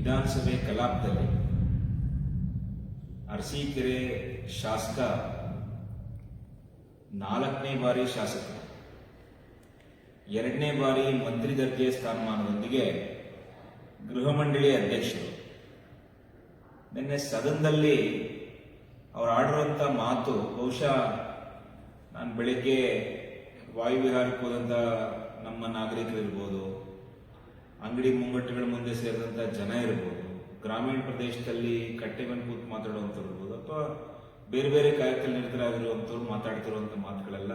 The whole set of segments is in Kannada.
ವಿಧಾನಸಭೆ ಕಲಾಪದಲ್ಲಿ ಅರಸೀಕೆರೆ ಶಾಸಕ 4ನೇ ಬಾರಿ ಶಾಸಕ 2ನೇ ಬಾರಿ ಮಂತ್ರಿ ದರ್ಜೆ ಸ್ಥಾನಮಾನದೊಂದಿಗೆ ಗೃಹ ಮಂಡಳಿ ಅಧ್ಯಕ್ಷರು ನಿನ್ನೆ ಸದನದಲ್ಲಿ ಅವರು ಆಡಿರುವಂಥ ಮಾತು ಬಹುಶಃ ನಾನು ಬೆಳಗ್ಗೆ ವಾಯುವಿಹಾರಕ್ಕೆ ಹೋದಂಥ ನಮ್ಮ ನಾಗರಿಕರಿರ್ಬೋದು, ಅಂಗಡಿ ಮುಂಗಟ್ಟುಗಳ ಮುಂದೆ ಸೇರಿದಂಥ ಜನ ಇರ್ಬೋದು, ಗ್ರಾಮೀಣ ಪ್ರದೇಶದಲ್ಲಿ ಕಟ್ಟೆ ಮೇಲೆ ಕೂತು ಮಾತಾಡುವಂಥವ್ರು ಇರ್ಬೋದು, ಅಥವಾ ಬೇರೆ ಬೇರೆ ಕಾರ್ಯದಲ್ಲಿ ನಿರತರಾಗಿರುವಂಥವ್ರು ಮಾತಾಡ್ತಿರುವಂಥ ಮಾತುಗಳೆಲ್ಲ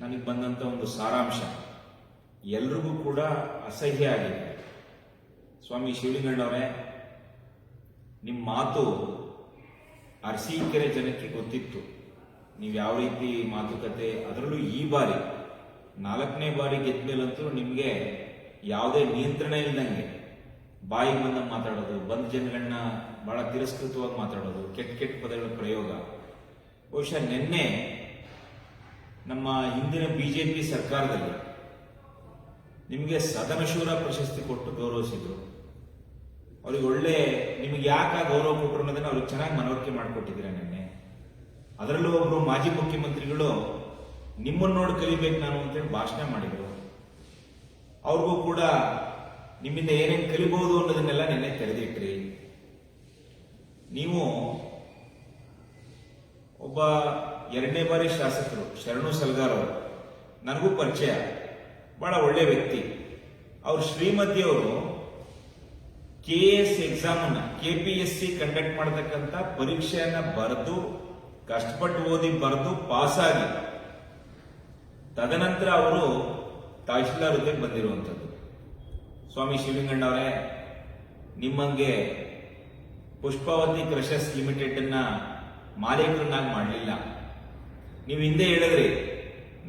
ನನಗೆ ಬಂದಂಥ ಒಂದು ಸಾರಾಂಶ ಎಲ್ರಿಗೂ ಕೂಡ ಅಸಹ್ಯ ಆಗಿದೆ. ಸ್ವಾಮಿ ಶಿವಲಿಂಗಣ್ಣವರೇ, ನಿಮ್ಮ ಮಾತು ಅರಸೀಕೆರೆ ಜನಕ್ಕೆ ಗೊತ್ತಿತ್ತು. ನೀವು ಯಾವ ರೀತಿ ಮಾತುಕತೆ, ಅದರಲ್ಲೂ ಈ ಬಾರಿ 4ನೇ ಬಾರಿ ಗೆದ್ದ ಮೇಲಂತೂ ನಿಮಗೆ ಯಾವುದೇ ನಿಯಂತ್ರಣ ಇಲ್ದಂಗೆ ಬಾಯಿಗೆ ಬಂದ ಮಾತಾಡೋದು, ಬಂದ ಜನಗಳನ್ನ ಬಹಳ ತಿರಸ್ಕೃತವಾಗಿ ಮಾತಾಡೋದು, ಕೆಟ್ಟ ಕೆಟ್ಟ ಪದಗಳ ಪ್ರಯೋಗ. ಬಹುಶಃ ನಿನ್ನೆ ನಮ್ಮ ಹಿಂದಿನ ಬಿಜೆಪಿ ಸರ್ಕಾರದಲ್ಲಿ ನಿಮಗೆ ಸದನಶೂರ ಪ್ರಶಸ್ತಿ ಕೊಟ್ಟು ಗೌರವಿಸಿದ್ರು. ಅವ್ರಿಗೆ ಒಳ್ಳೆ, ನಿಮಗೆ ಯಾಕೆ ಗೌರವ ಕೊಟ್ಟರು ಅನ್ನೋದನ್ನ ಅವ್ರಿಗೆ ಚೆನ್ನಾಗಿ ಮನವರಿಕೆ ಮಾಡಿಕೊಟ್ಟಿದ್ದೀರಾ ನಿನ್ನೆ. ಅದರಲ್ಲೂ ಒಬ್ರು ಮಾಜಿ ಮುಖ್ಯಮಂತ್ರಿಗಳು ನಿಮ್ಮನ್ನು ನೋಡಿ ಕಲಿಬೇಕು ನಾನು ಅಂತೇಳಿ ಭಾಷಣ ಮಾಡಿದ್ರು. ಅವ್ರಿಗೂ ಕೂಡ ನಿಮ್ಮಿಂದ ಏನೇನು ಕಲಿಬಹುದು ಅನ್ನೋದನ್ನೆಲ್ಲ ನಿನ್ನೆ ತೆರೆದಿಟ್ರಿ. ನೀವು ಒಬ್ಬ 2ನೇ ಬಾರಿ ಶಾಸಕರು ಶರಣು ಸಲ್ಗಾರ್ ಅವರು ನನಗೂ ಪರಿಚಯ, ಬಹಳ ಒಳ್ಳೆ ವ್ಯಕ್ತಿ. ಅವ್ರ ಶ್ರೀಮತಿಯವರು KS ಎಕ್ಸಾಮ್ ಅನ್ನ KPSC ಕಂಡಕ್ಟ್ ಮಾಡತಕ್ಕಂಥ ಪರೀಕ್ಷೆಯನ್ನ ಬರೆದು ಕಷ್ಟಪಟ್ಟು ಓದಿ ಬರೆದು ಪಾಸ್ ಆಗಿ ತದನಂತರ ಅವರು ತಹಶೀಲ್ದಾರ್ ಹುದ್ದೆಗೆ ಬಂದಿರುವಂಥದ್ದು. ಸ್ವಾಮಿ ಶಿವಲಿಂಗಣ್ಣವರೇ, ನಿಮ್ಮಂಗೆ ಪುಷ್ಪಾವತಿ ಕ್ರಷರ್ಸ್ ಲಿಮಿಟೆಡ್ ಅನ್ನ ಮಾಲೀಕರನ್ನಾಗಿ ಮಾಡಲಿಲ್ಲ. ನೀವು ಹಿಂದೆ ಹೇಳಿದ್ರಿ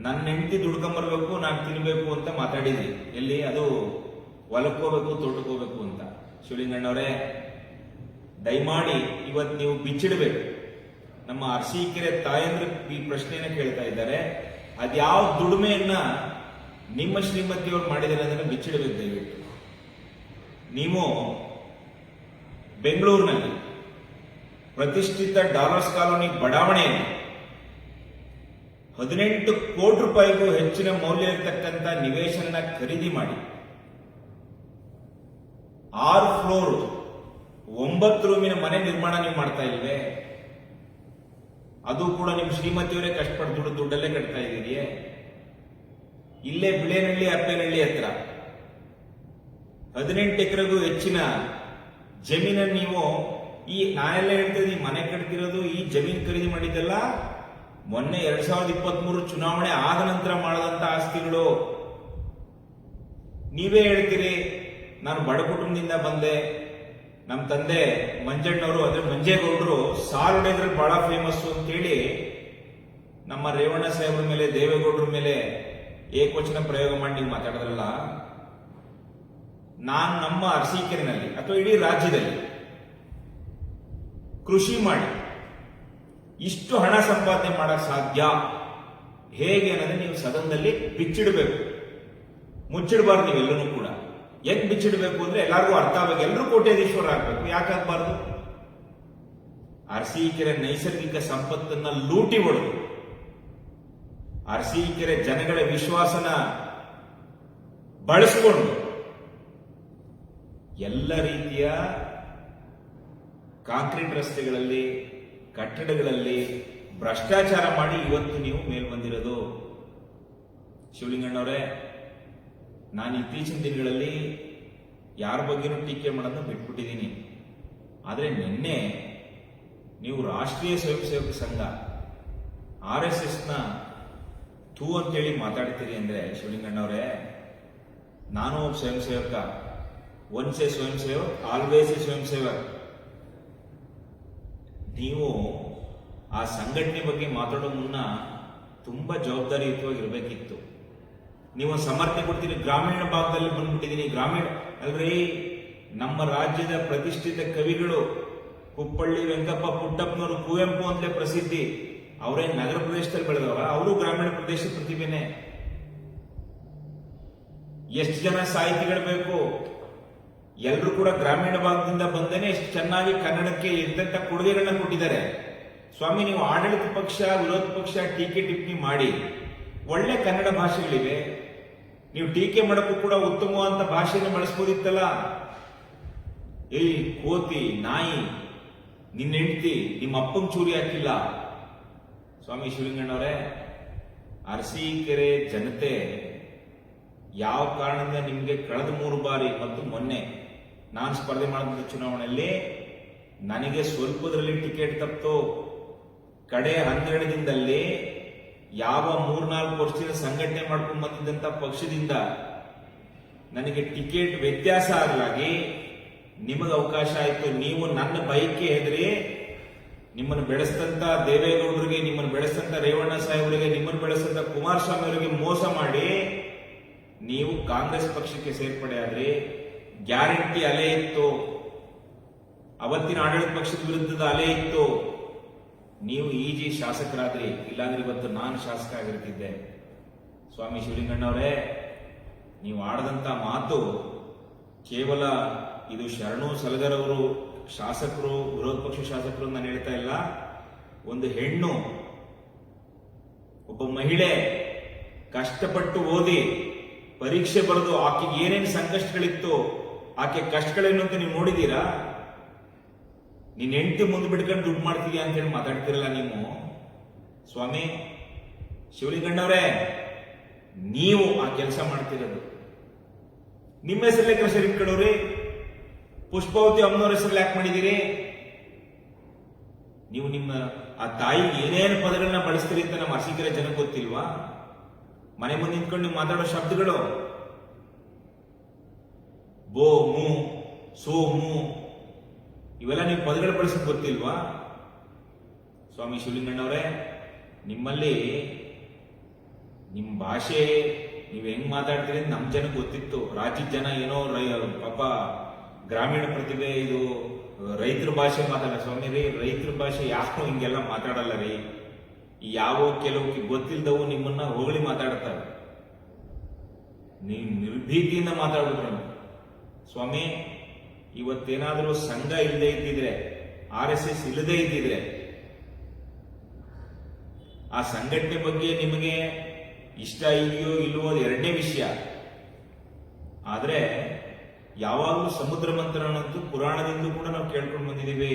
ನನ್ನ ಹೆಂಡತಿ ದುಡ್ಕೊಂಬರ್ಬೇಕು, ನಾನು ತಿನ್ಬೇಕು ಅಂತ ಮಾತಾಡಿದ್ರಿ. ಎಲ್ಲಿ ಅದು ಹೊಲಕ್ಕೆ ಹೋಗ್ಬೇಕು, ತೋಟಕ್ಕೆ ಹೋಗ್ಬೇಕು ಅಂತ. ಶಿವಲಿಂಗಣ್ಣವರೇ, ದಯಮಾಡಿ ಇವತ್ತು ನೀವು ಬಿಚ್ಚಿಡಬೇಕು. ನಮ್ಮ ಅರಸೀಕೆರೆ ತಾಯಂದ್ರ ಈ ಪ್ರಶ್ನೆಯನ್ನ ಕೇಳ್ತಾ ಇದ್ದಾರೆ. ಅದ್ಯಾವ ದುಡಿಮೆಯನ್ನ ನಿಮ್ಮ ಶ್ರೀಮತಿಯವರು ಮಾಡಿದರೆ ಅದನ್ನು ಬಿಚ್ಚಿಡಬೇಕು ದಯವಿಟ್ಟು. ನೀವು ಬೆಂಗಳೂರಿನಲ್ಲಿ ಪ್ರತಿಷ್ಠಿತ ಡಾಲರ್ಸ್ ಕಾಲೋನಿ ಬಡಾವಣೆಯಲ್ಲಿ 18 ಕೋಟಿ ರೂಪಾಯಿಗೂ ಹೆಚ್ಚಿನ ಮೌಲ್ಯ ಇರತಕ್ಕಂಥ ನಿವೇಶನ ಖರೀದಿ ಮಾಡಿ 6 ಫ್ಲೋರ್ 9 ರೂಮಿನ ಮನೆ ನಿರ್ಮಾಣ ನೀವು ಮಾಡ್ತಾ ಇಲ್ವೇ? ಅದು ಕೂಡ ನಿಮ್ಮ ಶ್ರೀಮತಿಯವರೇ ಕಷ್ಟಪಟ್ಟು ದುಡ್ಡಲ್ಲೇ ಕಟ್ತಾ ಇದ್ದೀರಿಯೇ? ಇಲ್ಲೇ ಬಿಳೇನಹಳ್ಳಿ ಅಪ್ಪೇನಹಳ್ಳಿ ಹತ್ರ 18 ಎಕರೆಗೂ ಹೆಚ್ಚಿನ ಜಮೀನನ್ನು ನೀವು, ಈ ನಾನೆಲ್ಲ ಹೇಳ್ತಿದ್ದೆ, ಈ ಮನೆ ಕಟ್ತಿರೋದು, ಈ ಜಮೀನು ಖರೀದಿ ಮಾಡಿದ್ದೆಲ್ಲ ಮೊನ್ನೆ 2023 ಚುನಾವಣೆ ಆದ ನಂತರ ಮಾಡದಂತ ಆಸ್ತಿಗಳು. ನೀವೇ ಹೇಳ್ತೀರಿ ನಾನು ಬಡ ಕುಟುಂಬದಿಂದ ಬಂದೆ, ನಮ್ಮ ತಂದೆ ಮಂಜಣ್ಣವರು ಅಂದ್ರೆ ಮಂಜೇಗೌಡರು ಸಾಲ್ ಹೊಡೆದ್ರಲ್ಲಿ ಬಹಳ ಫೇಮಸ್ ಅಂತೇಳಿ ನಮ್ಮ ರೇವಣ್ಣ ಸಾಹೇಬ್ರ ಮೇಲೆ, ದೇವೇಗೌಡರ ಮೇಲೆ ಏಕವಚನ ಪ್ರಯೋಗ ಮಾಡಿ ನೀವು ಮಾತಾಡಿದ್ರಲ್ಲ. ನಾನು ನಮ್ಮ ಅರಸೀಕೆರೆನಲ್ಲಿ ಅಥವಾ ಇಡೀ ರಾಜ್ಯದಲ್ಲಿ ಕೃಷಿ ಮಾಡಿ ಇಷ್ಟು ಹಣ ಸಂಪಾದನೆ ಮಾಡಕ್ ಸಾಧ್ಯ ಹೇಗೆ ಅನ್ನೋದನ್ನ ನೀವು ಸದನದಲ್ಲಿ ಬಿಚ್ಚಿಡಬೇಕು. ಮುಚ್ಚಿಡಬಾರ್ದು ನೀವೆಲ್ಲನೂ ಕೂಡ. ಹೆಂಗ್ ಬಿಚ್ಚಿಡಬೇಕು ಅಂದ್ರೆ ಎಲ್ಲರಿಗೂ ಅರ್ಥ ಆಗಬೇಕು, ಎಲ್ಲರೂ ಕೋಟ್ಯಾಧೀಶ್ವರ ಆಗ್ಬೇಕು. ಯಾಕಾಗಬಾರ್ದು? ಅರಸೀಕೆರೆ ನೈಸರ್ಗಿಕ ಸಂಪತ್ತನ್ನ ಲೂಟಿ ಹೊಡೆದು ಅರಸೀಕೆರೆ ಜನಗಳ ವಿಶ್ವಾಸನ ಬಳಸಿಕೊಂಡು ಎಲ್ಲ ರೀತಿಯ ಕಾಂಕ್ರೀಟ್ ರಸ್ತೆಗಳಲ್ಲಿ, ಕಟ್ಟಡಗಳಲ್ಲಿ ಭ್ರಷ್ಟಾಚಾರ ಮಾಡಿ ಇವತ್ತು ನೀವು ಮೇಲ್ ಬಂದಿರೋದು. ಶಿವಲಿಂಗಣ್ಣವರೇ, ನಾನು ಇತ್ತೀಚಿನ ದಿನಗಳಲ್ಲಿ ಯಾರ ಬಗ್ಗೆನೂ ಟೀಕೆ ಮಾಡೋದನ್ನ ಬಿಟ್ಬಿಟ್ಟಿದ್ದೀನಿ. ಆದರೆ ನಿನ್ನೆ ನೀವು ರಾಷ್ಟ್ರೀಯ ಸ್ವಯಂ ಸೇವಕ ಸಂಘ RSSನ ಥೂ ಅಂತೇಳಿ ಮಾತಾಡ್ತೀರಿ ಅಂದ್ರೆ, ಶಿವಲಿಂಗಣ್ಣವರೇ, ನಾನು ಒಬ್ಬ ಸ್ವಯಂ ಸೇವಕ. ಒನ್ಸ್ ಎ ಸ್ವಯಂ ಸೇವಕ್ ಆಲ್ವೇಸ್ ಎ ಸ್ವಯಂ ಸೇವಕ್. ನೀವು ಆ ಸಂಘಟನೆ ಬಗ್ಗೆ ಮಾತಾಡೋ ಮುನ್ನ ತುಂಬಾ ಜವಾಬ್ದಾರಿಯುತವಾಗಿರ್ಬೇಕಿತ್ತು. ನೀವು ಸಮರ್ಥನೆ ಕೊಡ್ತೀರಿ, ಗ್ರಾಮೀಣ ಭಾಗದಲ್ಲಿ ಬಂದ್ಬಿಟ್ಟಿದ್ದೀನಿ. ಗ್ರಾಮೀಣ ಅಲ್ರಿ, ನಮ್ಮ ರಾಜ್ಯದ ಪ್ರತಿಷ್ಠಿತ ಕವಿಗಳು ಕುಪ್ಪಳ್ಳಿ ವೆಂಕಪ್ಪ ಪುಟ್ಟಪ್ಪನವರು, ಕುವೆಂಪು ಅಂತಲೇ ಪ್ರಸಿದ್ಧಿ. ಅವರೇ ನಗರ ಪ್ರದೇಶದಲ್ಲಿ ಬೆಳೆದವರ, ಅವರು ಗ್ರಾಮೀಣ ಪ್ರದೇಶ ಪ್ರತಿಭೆನೆ. ಎಷ್ಟು ಜನ ಸಾಹಿತಿಗಳು ಬೇಕು, ಎಲ್ಲರೂ ಕೂಡ ಗ್ರಾಮೀಣ ಭಾಗದಿಂದ ಬಂದೇನೆ ಎಷ್ಟು ಚೆನ್ನಾಗಿ ಕನ್ನಡಕ್ಕೆ ಎಂತೆಂಥ ಕೊಡುಗೆಗಳನ್ನ ಕೊಟ್ಟಿದ್ದಾರೆ. ಸ್ವಾಮಿ, ನೀವು ಆಡಳಿತ ಪಕ್ಷ ವಿರೋಧ ಪಕ್ಷ ಟೀಕೆ ಟಿಪ್ಪಣಿ ಮಾಡಿ, ಒಳ್ಳೆ ಕನ್ನಡ ಭಾಷೆಗಳಿವೆ, ನೀವು ಟೀಕೆ ಮಾಡೋಕ್ಕೂ ಕೂಡ ಉತ್ತಮವಾದ ಭಾಷೆಯನ್ನು ಬಳಸ್ಬೋದಿತ್ತಲ್ಲ. ಏಯ್ ಕೋತಿ ನಾಯಿ, ನಿನ್ನ ಹೆಂಡತಿ ನಿಮ್ಮ ಅಪ್ಪಂಗೆ ಚೂರಿ ಹಾಕಿಲ್ಲ. ಸ್ವಾಮಿ ಶಿವಲಿಂಗಣ್ಣವರೇ, ಅರಸೀಕೆರೆ ಜನತೆ ಯಾವ ಕಾರಣದಿಂದ ನಿಮಗೆ ಕಳೆದ 3 ಬಾರಿ ಮತ್ತು ಮೊನ್ನೆ ನಾನು ಸ್ಪರ್ಧೆ ಮಾಡಿದ ಚುನಾವಣೆಯಲ್ಲಿ ನನಗೆ ಸ್ವಲ್ಪದರಲ್ಲಿ ಟಿಕೆಟ್ ತಪ್ಪಿತು. ಕಡೆ 12 ದಿನದಲ್ಲಿ ಯಾವ 3-4 ವರ್ಷದಿಂದ ಸಂಘಟನೆ ಮಾಡ್ಕೊಂಡು ಬಂದಿದ್ದಂತ ಪಕ್ಷದಿಂದ ನನಗೆ ಟಿಕೆಟ್ ವ್ಯತ್ಯಾಸ ಆಗಲಾಗಿ ನಿಮಗೆ ಅವಕಾಶ ಆಯಿತು. ನೀವು ನನ್ನ ಬೈಕ್ಗೆ ಹೆದರಿ ನಿಮ್ಮನ್ನು ಬೆಳೆಸಿದಂತ ದೇವೇಗೌಡರಿಗೆ, ನಿಮ್ಮನ್ನು ಬೆಳೆಸಿದಂತ ರೇವಣ್ಣ ಸಾಹೇಬರಿಗೆ, ನಿಮ್ಮನ್ನು ಬೆಳೆಸಿದಂತ ಕುಮಾರಸ್ವಾಮಿ ಅವರಿಗೆ ಮೋಸ ಮಾಡಿ ನೀವು ಕಾಂಗ್ರೆಸ್ ಪಕ್ಷಕ್ಕೆ ಸೇರ್ಪಡೆ ಆದ್ರಿ. ಗ್ಯಾರಂಟಿ ಅಲೆ ಇತ್ತು, ಅವತ್ತಿನ ಆಡಳಿತ ಪಕ್ಷದ ವಿರುದ್ಧದ ಅಲೆ ಇತ್ತು. ನೀವು ಈಜಿ ಶಾಸಕರಾದ್ರಿ, ಇಲ್ಲಾಂದ್ರೆ ಇವತ್ತು ನಾನು ಶಾಸಕ ಆಗಿರ್ತಿದ್ದೆ. ಸ್ವಾಮಿ ಶಿವಲಿಂಗಣ್ಣವರೇ, ನೀವು ಆಡದಂತ ಮಾತು ಕೇವಲ ಇದು ಶರಣು ಸಲಗರ್ ಅವರು ಶಾಸಕರು, ವಿರೋಧ ಪಕ್ಷ ಶಾಸಕರು ನಾನು ಹೇಳ್ತಾ ಇಲ್ಲ. ಒಂದು ಹೆಣ್ಣು, ಒಬ್ಬ ಮಹಿಳೆ ಕಷ್ಟಪಟ್ಟು ಓದಿ ಪರೀಕ್ಷೆ ಬರೆದು ಆಕೆಗೆ ಏನೇನು ಸಂಕಷ್ಟಗಳಿತ್ತು, ಆಕೆ ಕಷ್ಟಗಳೇನು ಅಂತ ನೀವು ನೋಡಿದೀರಾ? ನಿನ್ನ ಹೆಂಡತಿ ಮುಂದೆ ಬಿಡ್ಕೊಂಡು ದುಡ್ಡು ಮಾಡ್ತೀಯಾ ಅಂತ ಹೇಳಿ ಮಾತಾಡ್ತಿರಲ್ಲ ನೀವು. ಸ್ವಾಮಿ ಶಿವಲಿಂಗಣ್ಣವರೇ, ನೀವು ಆ ಕೆಲಸ ಮಾಡ್ತಿರೋದು ನಿಮ್ಮ ಹೆಸರಲ್ಲೇ ಕೆಲಸ ಇಟ್ಕೊಳ್ಳೋರಿ. ಪುಷ್ಪಾವತಿ ಅಮ್ಮನವ್ರ ಹೆಸರಲ್ಲಿ ಯಾಕೆ ಮಾಡಿದ್ದೀರಿ? ನೀವು ನಿಮ್ಮ ಆ ತಾಯಿಗೆ ಏನೇನು ಪದಗಳನ್ನ ಬಳಸ್ತೀರಿ ಅಂತ ನಮ್ಮ ಅರಸೀಕೆರೆ ಜನಕ್ಕೆ ಗೊತ್ತಿಲ್ವಾ? ಮನೆ ಮುಂದೆ ನಿಂತ್ಕೊಂಡು ನೀವು ಮಾತಾಡೋ ಶಬ್ದಗಳು ಬೋ ಮೂ ಸೋ ಮೂ ಇವೆಲ್ಲ ನೀವು ಪದಗಳು ಬಳಸೋದು ಗೊತ್ತಿಲ್ವಾ? ಸ್ವಾಮಿ ಶಿವಲಿಂಗಣ್ಣವರೇ, ನಿಮ್ಮಲ್ಲಿ ನಿಮ್ಮ ಭಾಷೆ ನೀವು ಹೆಂಗ್ ಮಾತಾಡ್ತೀರಿ ಅಂತ ನಮ್ಮ ಜನಕ್ಕೆ ಗೊತ್ತಿತ್ತು. ರಾಜ್ಯದ ಜನ ಏನೋ ಪಾಪ ಗ್ರಾಮೀಣ ಪ್ರತಿಭೆ, ಇದು ರೈತರ ಭಾಷೆ ಮಾತಾಡ. ಸ್ವಾಮಿ ರೀ, ರೈತರ ಭಾಷೆ ಯಾಕೋ ಹಿಂಗೆಲ್ಲ ಮಾತಾಡಲ್ಲ ರೀ. ಯಾವ ಕೆಲವು ಗೊತ್ತಿಲ್ದವು ನಿಮ್ಮನ್ನ ಹೊಗಳಿ ಮಾತಾಡ್ತಾರೆ. ನೀವು ನಿರ್ಭೀತಿಯಿಂದ ಮಾತಾಡ್ಬಿಟ್ರು. ಸ್ವಾಮಿ, ಇವತ್ತೇನಾದರೂ ಸಂಘ ಇಲ್ಲದೆ ಇದ್ದಿದ್ರೆ, RSS ಇಲ್ಲದೆ ಇದ್ದಿದ್ರೆ, ಆ ಸಂಘಟನೆ ಬಗ್ಗೆ ನಿಮಗೆ ಇಷ್ಟ ಇದೆಯೋ ಇಲ್ವೋ ಎರಡನೇ ವಿಷಯ. ಆದ್ರೆ ಯಾವಾಗಲೂ ಸಮುದ್ರ ಮಂಥನಂತೂ ಪುರಾಣದಿಂದ ಕೂಡ ನಾವು ಕೇಳ್ಕೊಂಡು ಬಂದಿದ್ದೀವಿ.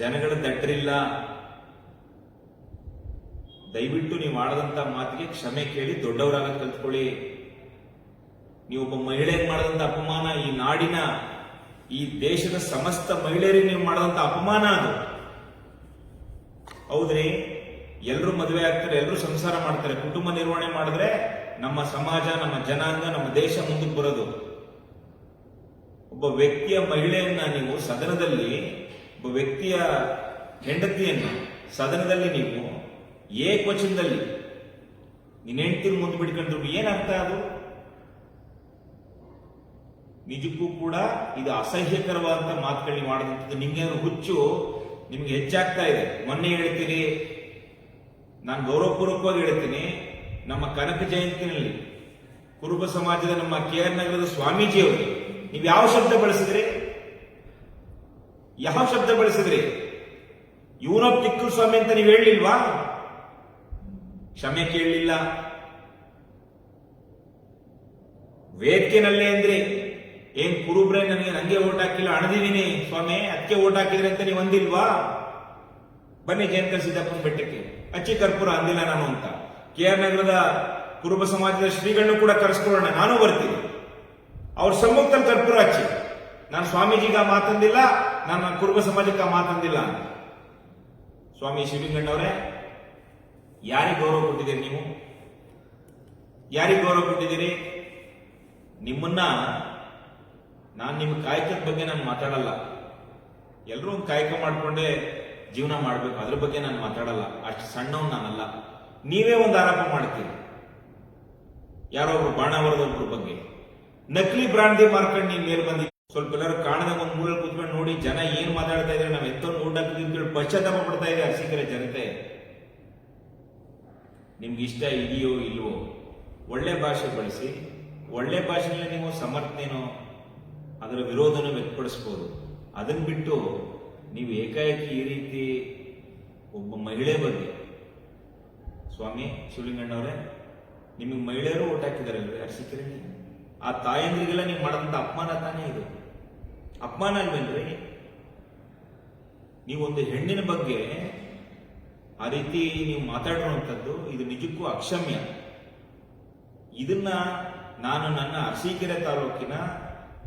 ಜನಗಳ ದಡ್ಡರಿಲ್ಲ. ದಯವಿಟ್ಟು ನೀವು ಆಡದಂತ ಮಾತಿಗೆ ಕ್ಷಮೆ ಕೇಳಿ ದೊಡ್ಡವರಾಗ ಕಲ್ತ್ಕೊಳ್ಳಿ. ನೀವೊಬ್ಬ ಮಹಿಳೆಗೆ ಮಾಡದಂತ ಅಪಮಾನ, ಈ ನಾಡಿನ, ಈ ದೇಶದ ಸಮಸ್ತ ಮಹಿಳೆಯರಿಗೆ ನೀವು ಮಾಡದಂತ ಅಪಮಾನ ಅದು. ಹೌದ್ರಿ, ಎಲ್ಲರೂ ಮದುವೆ ಆಗ್ತಾರೆ, ಎಲ್ಲರೂ ಸಂಸಾರ ಮಾಡ್ತಾರೆ, ಕುಟುಂಬ ನಿರ್ವಹಣೆ ಮಾಡಿದ್ರೆ ನಮ್ಮ ಸಮಾಜ, ನಮ್ಮ ಜನಾಂಗ, ನಮ್ಮ ದೇಶ ಮುಂದಕ್ಕೆ ಬರೋದು. ಒಬ್ಬ ವ್ಯಕ್ತಿಯ ಮಹಿಳೆಯನ್ನ ನೀವು ಸದನದಲ್ಲಿ, ಒಬ್ಬ ವ್ಯಕ್ತಿಯ ಹೆಂಡತಿಯನ್ನ ಸದನದಲ್ಲಿ ನೀವು ಏಕವಚನದಲ್ಲಿ ನಿನ್ನ ಹೆಂಡತಿನ ಮುಂದೆ ಬಿಡ್ಕೊಂಡು ಏನರ್ಥ ಅದು? ನಿಜಕ್ಕೂ ಕೂಡ ಇದು ಅಸಹ್ಯಕರವಾದಂತ ಮಾತುಗಳು ನೀವು ಮಾಡಿದಂಥದ್ದು. ನಿಮ್ಗೆ ಹುಚ್ಚು ನಿಮ್ಗೆ ಹೆಚ್ಚಾಗ್ತಾ ಇದೆ. ಮೊನ್ನೆ ಹೇಳ್ತೀರಿ, ನಾನು ಗೌರವಪೂರ್ವಕವಾಗಿ ಹೇಳ್ತೀನಿ, ನಮ್ಮ ಕನಕ ಜಯಂತಿನಲ್ಲಿ ಕುರುಬ ಸಮಾಜದ ನಮ್ಮ KR ನಗರದ ಸ್ವಾಮೀಜಿಯವರು ನೀವು ಯಾವ ಶಬ್ದ ಬಳಸಿದ್ರಿ? ಯಾವ ಶಬ್ದ ಬಳಸಿದ್ರಿ? ಯೂರೋಪ್ ತಿಕ್ಕಲ್ ಸ್ವಾಮಿ ಅಂತ ನೀವು ಹೇಳಲಿಲ್ವಾ? ಕ್ಷಮೆ ಕೇಳಲಿಲ್ಲ. ವೇದಿಕೆನಲ್ಲೇ ಅಂದ್ರೆ ಏನ್ ಕುರುಬ್ರೆ ನಂಗೆ ಓಟ್ ಹಾಕಿಲ್ಲ, ಅಣದಿದ್ದೀನಿ ಸ್ವಾಮಿ, ಅದಕ್ಕೆ ಓಟ್ ಹಾಕಿದ್ರೆ ಅಂತ ನೀವು ಅಂದಿಲ್ವಾ? ಬನ್ನಿ ಜಯಂತ ಸಿದ್ದಪ್ಪನ ಬೆಟ್ಟಕ್ಕೆ, ಹಚ್ಚಿ ಕರ್ಪೂರ ಅಂದಿಲ್ಲ ನಾನು ಅಂತ. KR ನಗರದ ಕುರುಬ ಸಮಾಜದ ಶ್ರೀಗಳನ್ನು ಕೂಡ ಕರೆಸ್ಕೊಳ್ಳೋಣ, ನಾನು ಬರ್ತೀನಿ. ಅವ್ರ ಸಮ್ಮುಖದಲ್ಲಿ ಕರ್ಪೂರ ಹಚ್ಚಿ, ನಾನು ಸ್ವಾಮೀಜಿಗ ಮಾತಂದಿಲ್ಲ, ನನ್ನ ಕುರುಬ ಸಮಾಜಕ್ಕೆ ಮಾತಂದಿಲ್ಲ. ಸ್ವಾಮಿ ಶಿವಲಿಂಗಣ್ಣವರೇ, ಯಾರಿಗೆ ಗೌರವ ಕೊಟ್ಟಿದ್ದೀರಿ ನೀವು? ಯಾರಿಗೆ ಗೌರವ ಕೊಟ್ಟಿದ್ದೀರಿ? ನಿಮ್ಮನ್ನ ನಾನು ನಿಮ್ಮ ಕಾಯಕದ ಬಗ್ಗೆ ನಾನು ಮಾತಾಡಲ್ಲ. ಎಲ್ಲರೂ ಒಂದು ಕಾಯಕ ಮಾಡ್ಕೊಂಡೆ ಜೀವನ ಮಾಡಬೇಕು, ಅದ್ರ ಬಗ್ಗೆ ನಾನು ಮಾತಾಡಲ್ಲ. ಅಷ್ಟು ಸಣ್ಣವ್ ನಾನಲ್ಲ. ನೀವೇ ಒಂದು ಆರೋಪ ಮಾಡ್ತೀರಿ ಯಾರೋ ಒಬ್ರು ಬಾಣಾವರದೊಬ್ರ ಬಗ್ಗೆ. ನಕಲಿ ಬ್ರಾಂಡಿ ಮಾರ್ಕೊಂಡು ನೀವು ಮೇಲೆ ಬಂದಿದ್ದೀರಿ. ಸ್ವಲ್ಪ ಎಲ್ಲರೂ ಕಾಣದಾಗ ಒಂದು ಮೂರಲ್ಲಿ ಕೂತ್ಕೊಂಡು ನೋಡಿ ಜನ ಏನ್ ಮಾತಾಡ್ತಾ ಇದ್ದಾರೆ, ನಾವು ಎತ್ತೊಂದು ಊಟ ಹಾಕಿದ್ವಿ ಪಶ್ಚಾತ್ತಾಪ ಪಡ್ತಾ ಇದೆ ಅರಸೀಕೆರೆ ಜನತೆ. ನಿಮ್ಗೆ ಇಷ್ಟ ಇದೆಯೋ ಇಲ್ವೋ, ಒಳ್ಳೆ ಭಾಷೆ ಬಳಸಿ, ಒಳ್ಳೆ ಭಾಷೆಯಲ್ಲಿ ನೀವು ಸಮರ್ಥನೆನೋ ಅದರ ವಿರೋಧನೂ ವ್ಯಕ್ತಪಡಿಸ್ಬೋದು. ಅದನ್ನ ಬಿಟ್ಟು ನೀವು ಏಕಾಏಕಿ ಈ ರೀತಿ ಒಬ್ಬ ಮಹಿಳೆ ಬಗ್ಗೆ, ಸ್ವಾಮಿ ಶಿವಲಿಂಗಣ್ಣವರೇ, ನಿಮಗೆ ಮಹಿಳೆಯರು ಓಟ್ ಹಾಕಿದಾರಲ್ರಿ ಅರ್ಸಿಕರಿಗೆ, ಆ ತಾಯಂದ್ರಿಗೆಲ್ಲ ನೀವು ಮಾಡಿದಂತ ಅಪಮಾನ ತಾನೇ ಇದು? ಅಪಮಾನ ಅಲ್ವೇನ್ರಿ? ನೀವೊಂದು ಹೆಣ್ಣಿನ ಬಗ್ಗೆ ಆ ರೀತಿ ನೀವು ಮಾತಾಡುವಂಥದ್ದು ಇದು ನಿಜಕ್ಕೂ ಅಕ್ಷಮ್ಯ. ಇದನ್ನ ನಾನು ನನ್ನ ಅರಸೀಕೆರೆ ತಾಲೂಕಿನ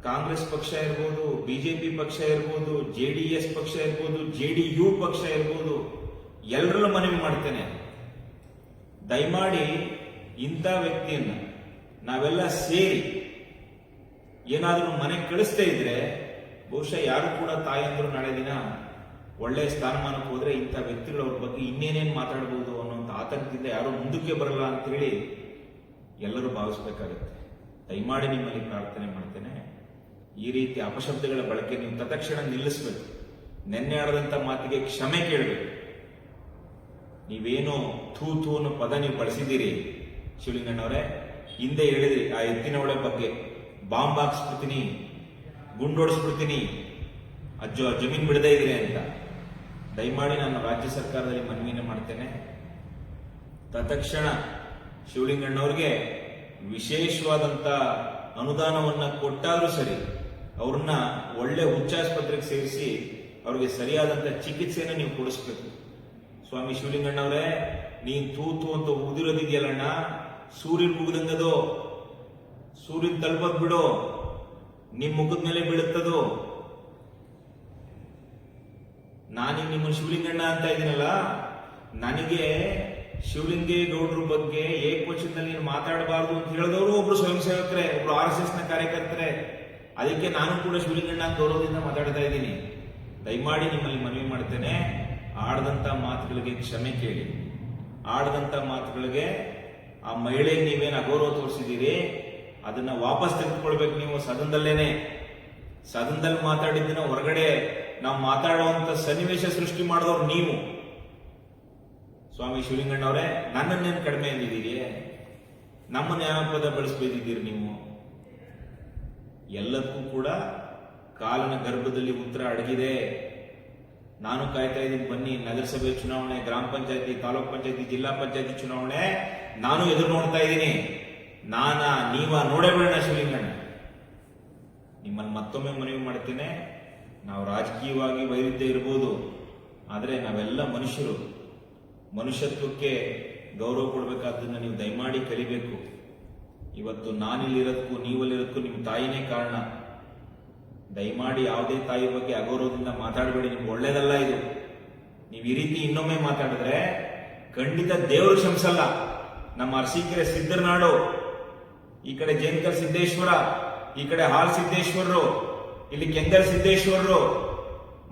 ಕಾಂಗ್ರೆಸ್ ಪಕ್ಷ ಇರ್ಬೋದು, ಬಿಜೆಪಿ ಪಕ್ಷ ಇರ್ಬೋದು, JDS ಪಕ್ಷ ಇರ್ಬೋದು, JDU ಪಕ್ಷ ಇರ್ಬೋದು, ಎಲ್ಲರಲ್ಲೂ ಮನವಿ ಮಾಡ್ತೇನೆ. ದಯಮಾಡಿ ಇಂಥ ವ್ಯಕ್ತಿಯನ್ನ ನಾವೆಲ್ಲ ಸೇರಿ ಏನಾದರೂ ಮನೆಗೆ ಕಳಿಸ್ತೇ ಇದ್ರೆ ಬಹುಶಃ ಯಾರು ಕೂಡ ತಾಯಂದ್ರು ನಾಳೆ ದಿನ ಒಳ್ಳೆ ಸ್ಥಾನಮಾನಕ್ಕೆ ಹೋದ್ರೆ ಇಂಥ ವ್ಯಕ್ತಿಗಳವ್ರ ಬಗ್ಗೆ ಇನ್ನೇನೇನು ಮಾತಾಡಬಹುದು ಅನ್ನೋಂಥ ಆತಂಕದಿಂದ ಯಾರು ಮುಂದಕ್ಕೆ ಬರಲ್ಲ ಅಂತೇಳಿ ಎಲ್ಲರೂ ಭಾವಿಸ್ಬೇಕಾಗುತ್ತೆ. ದಯಮಾಡಿ ನಿಮ್ಮಲ್ಲಿ ಪ್ರಾರ್ಥನೆ ಮಾಡ್ತೇನೆ, ಈ ರೀತಿ ಅಪಶಬ್ದಗಳ ಬಳಕೆ ನೀವು ತತ್ಕ್ಷಣ ನಿಲ್ಲಿಸಬೇಕು. ನೆನ್ನೆ ಆಡದಂತ ಮಾತಿಗೆ ಕ್ಷಮೆ ಕೇಳಬೇಕು. ನೀವೇನು ಥೂ ಥೂ ಅನ್ನೋ ಪದ ನೀವು ಬಳಸಿದ್ದೀರಿ ಶಿವಲಿಂಗಣ್ಣವರೇ, ಹಿಂದೆ ಹೇಳಿದ್ರಿ ಆ ಎತ್ತಿನ ಒಳೆ ಬಗ್ಗೆ, ಬಾಂಬ್ ಹಾಕ್ಸ್ಬಿಡ್ತೀನಿ, ಗುಂಡೋಡಿಸ್ಬಿಡ್ತೀನಿ, ಜಮೀನು ಬಿಡದೇ ಇದ್ರಿ ಅಂತ. ದಯಮಾಡಿ ನಾನು ರಾಜ್ಯ ಸರ್ಕಾರದಲ್ಲಿ ಮನವಿಯನ್ನು ಮಾಡ್ತೇನೆ, ತತ್ಕ್ಷಣ ಶಿವಲಿಂಗಣ್ಣವ್ರಿಗೆ ವಿಶೇಷವಾದಂತ ಅನುದಾನವನ್ನ ಕೊಟ್ಟಾದ್ರೂ ಸರಿ ಅವ್ರನ್ನ ಒಳ್ಳೆ ಹುಚ್ಚಾಸ್ಪತ್ರೆಗೆ ಸೇರಿಸಿ ಅವ್ರಿಗೆ ಸರಿಯಾದಂತ ಚಿಕಿತ್ಸೆಯನ್ನು ನೀವು ಕೊಡಿಸ್ಬೇಕು. ಸ್ವಾಮಿ ಶಿವಲಿಂಗಣ್ಣವ್ರೆ, ನೀನ್ ತೂತು ಅಂತ ಉದಿರೋದಿದೆಯಲ್ಲಣ್ಣ, ಸೂರ್ಯನ ಮುಗಿದಂಗದು, ಸೂರ್ಯನ ತಲುಪದ್ ಬಿಡು, ನಿಮ್ ಮುಖದ ಮೇಲೆ ಬೀಳುತ್ತದು. ನಾನೀಗ ನಿಮ್ಮನ್ನು ಶಿವಲಿಂಗಣ್ಣ ಅಂತ ಇದ್ದೀನಲ್ಲ, ನನಗೆ ಶಿವಲಿಂಗೇಗೌಡರ ಬಗ್ಗೆ ಏಕವಚನದಲ್ಲಿ ನೀನು ಮಾತಾಡಬಾರ್ದು ಅಂತ ಹೇಳಿದವರು ಒಬ್ರು ಸ್ವಯಂ ಸೇವಕರೇ, ಒಬ್ರು RSS ನ ಕಾರ್ಯಕರ್ತರೇ. ಅದಕ್ಕೆ ನಾನು ಕೂಡ ಶಿವಲಿಂಗಣ್ಣ ಅಂತ ಗೌರವದಿಂದ ಮಾತಾಡ್ತಾ ಇದ್ದೀನಿ. ದಯಮಾಡಿ ನಿಮ್ಮಲ್ಲಿ ಮನವಿ ಮಾಡ್ತೇನೆ, ಆಡದಂತ ಮಾತುಗಳಿಗೆ ಕ್ಷಮೆ ಕೇಳಿ. ಆಡದಂತ ಮಾತುಗಳಿಗೆ ಆ ಮಹಿಳೆಗೆ ನೀವೇನು ಅಗೌರವ ತೋರಿಸಿದ್ದೀರಿ ಅದನ್ನ ವಾಪಸ್ ತೆಗೆದುಕೊಳ್ಬೇಕು. ನೀವು ಸದನದಲ್ಲೇನೆ, ಸದನದಲ್ಲಿ ಮಾತಾಡಿದ್ದನ್ನ ಹೊರಗಡೆ ನಾವು ಮಾತಾಡುವಂತ ಸನ್ನಿವೇಶ ಸೃಷ್ಟಿ ಮಾಡಿದವ್ರು ನೀವು. ಸ್ವಾಮಿ ಶಿವಲಿಂಗಣ್ಣವರೇ, ನನ್ನನ್ನೇನು ಕಡಿಮೆ ಅಂದಿದ್ದೀರಿ? ನಮ್ಮನ್ನ ಯಾವ ಪದ ಬಳಸ್ಬೇಕಿದ್ದೀರಿ ನೀವು? ಎಲ್ಲದಕ್ಕೂ ಕೂಡ ಕಾಲನ ಗರ್ಭದಲ್ಲಿ ಉತ್ತರ ಅಡಗಿದೆ. ನಾನು ಕಾಯ್ತಾ ಇದ್ದೀನಿ, ಬನ್ನಿ ನಗರಸಭೆ ಚುನಾವಣೆ, ಗ್ರಾಮ ಪಂಚಾಯತಿ, ತಾಲೂಕ್ ಪಂಚಾಯತಿ, ಜಿಲ್ಲಾ ಪಂಚಾಯತಿ ಚುನಾವಣೆ ನಾನು ಎದುರು ನೋಡ್ತಾ ಇದ್ದೀನಿ. ನೀವ ನೋಡೇ ಬಿಡೋಣ ಶಿವಲಿಂಗಣ್ಣ. ನಿಮ್ಮನ್ನು ಮತ್ತೊಮ್ಮೆ ಮನವಿ ಮಾಡ್ತೇನೆ, ನಾವು ರಾಜಕೀಯವಾಗಿ ವೈರುಧ್ಯ ಇರ್ಬೋದು, ಆದರೆ ನಾವೆಲ್ಲ ಮನುಷ್ಯರು. ಮನುಷ್ಯತ್ವಕ್ಕೆ ಗೌರವ ಕೊಡಬೇಕಾದ್ದನ್ನ ನೀವು ದಯಮಾಡಿ ಕಲಿಬೇಕು. ಇವತ್ತು ನಾನಿಲ್ಲಿರೋದಕ್ಕೂ ನೀವಲ್ಲಿರೋದಕ್ಕೂ ನಿಮ್ಮ ತಾಯಿನೇ ಕಾರಣ. ದಯಮಾಡಿ ಯಾವುದೇ ತಾಯಿ ಬಗ್ಗೆ ಅಗೌರವದಿಂದ ಮಾತಾಡಬೇಡಿ, ನಿಮ್ಗೆ ಒಳ್ಳೇದಲ್ಲ ಇದು. ನೀವು ಈ ರೀತಿ ಇನ್ನೊಮ್ಮೆ ಮಾತಾಡಿದ್ರೆ ಖಂಡಿತ ದೇವರು ಕ್ಷಮಿಸಲ್ಲ. ನಮ್ಮ ಅರಸೀಕೆರೆ ಸಿದ್ದರನಾಡು, ಈ ಕಡೆ ಜೇನ್ಕರ್ ಸಿದ್ದೇಶ್ವರ, ಈ ಕಡೆ ಹಾಲ್ ಸಿದ್ದೇಶ್ವರರು, ಇಲ್ಲಿ ಕೆಂಗಲ್ ಸಿದ್ದೇಶ್ವರರು,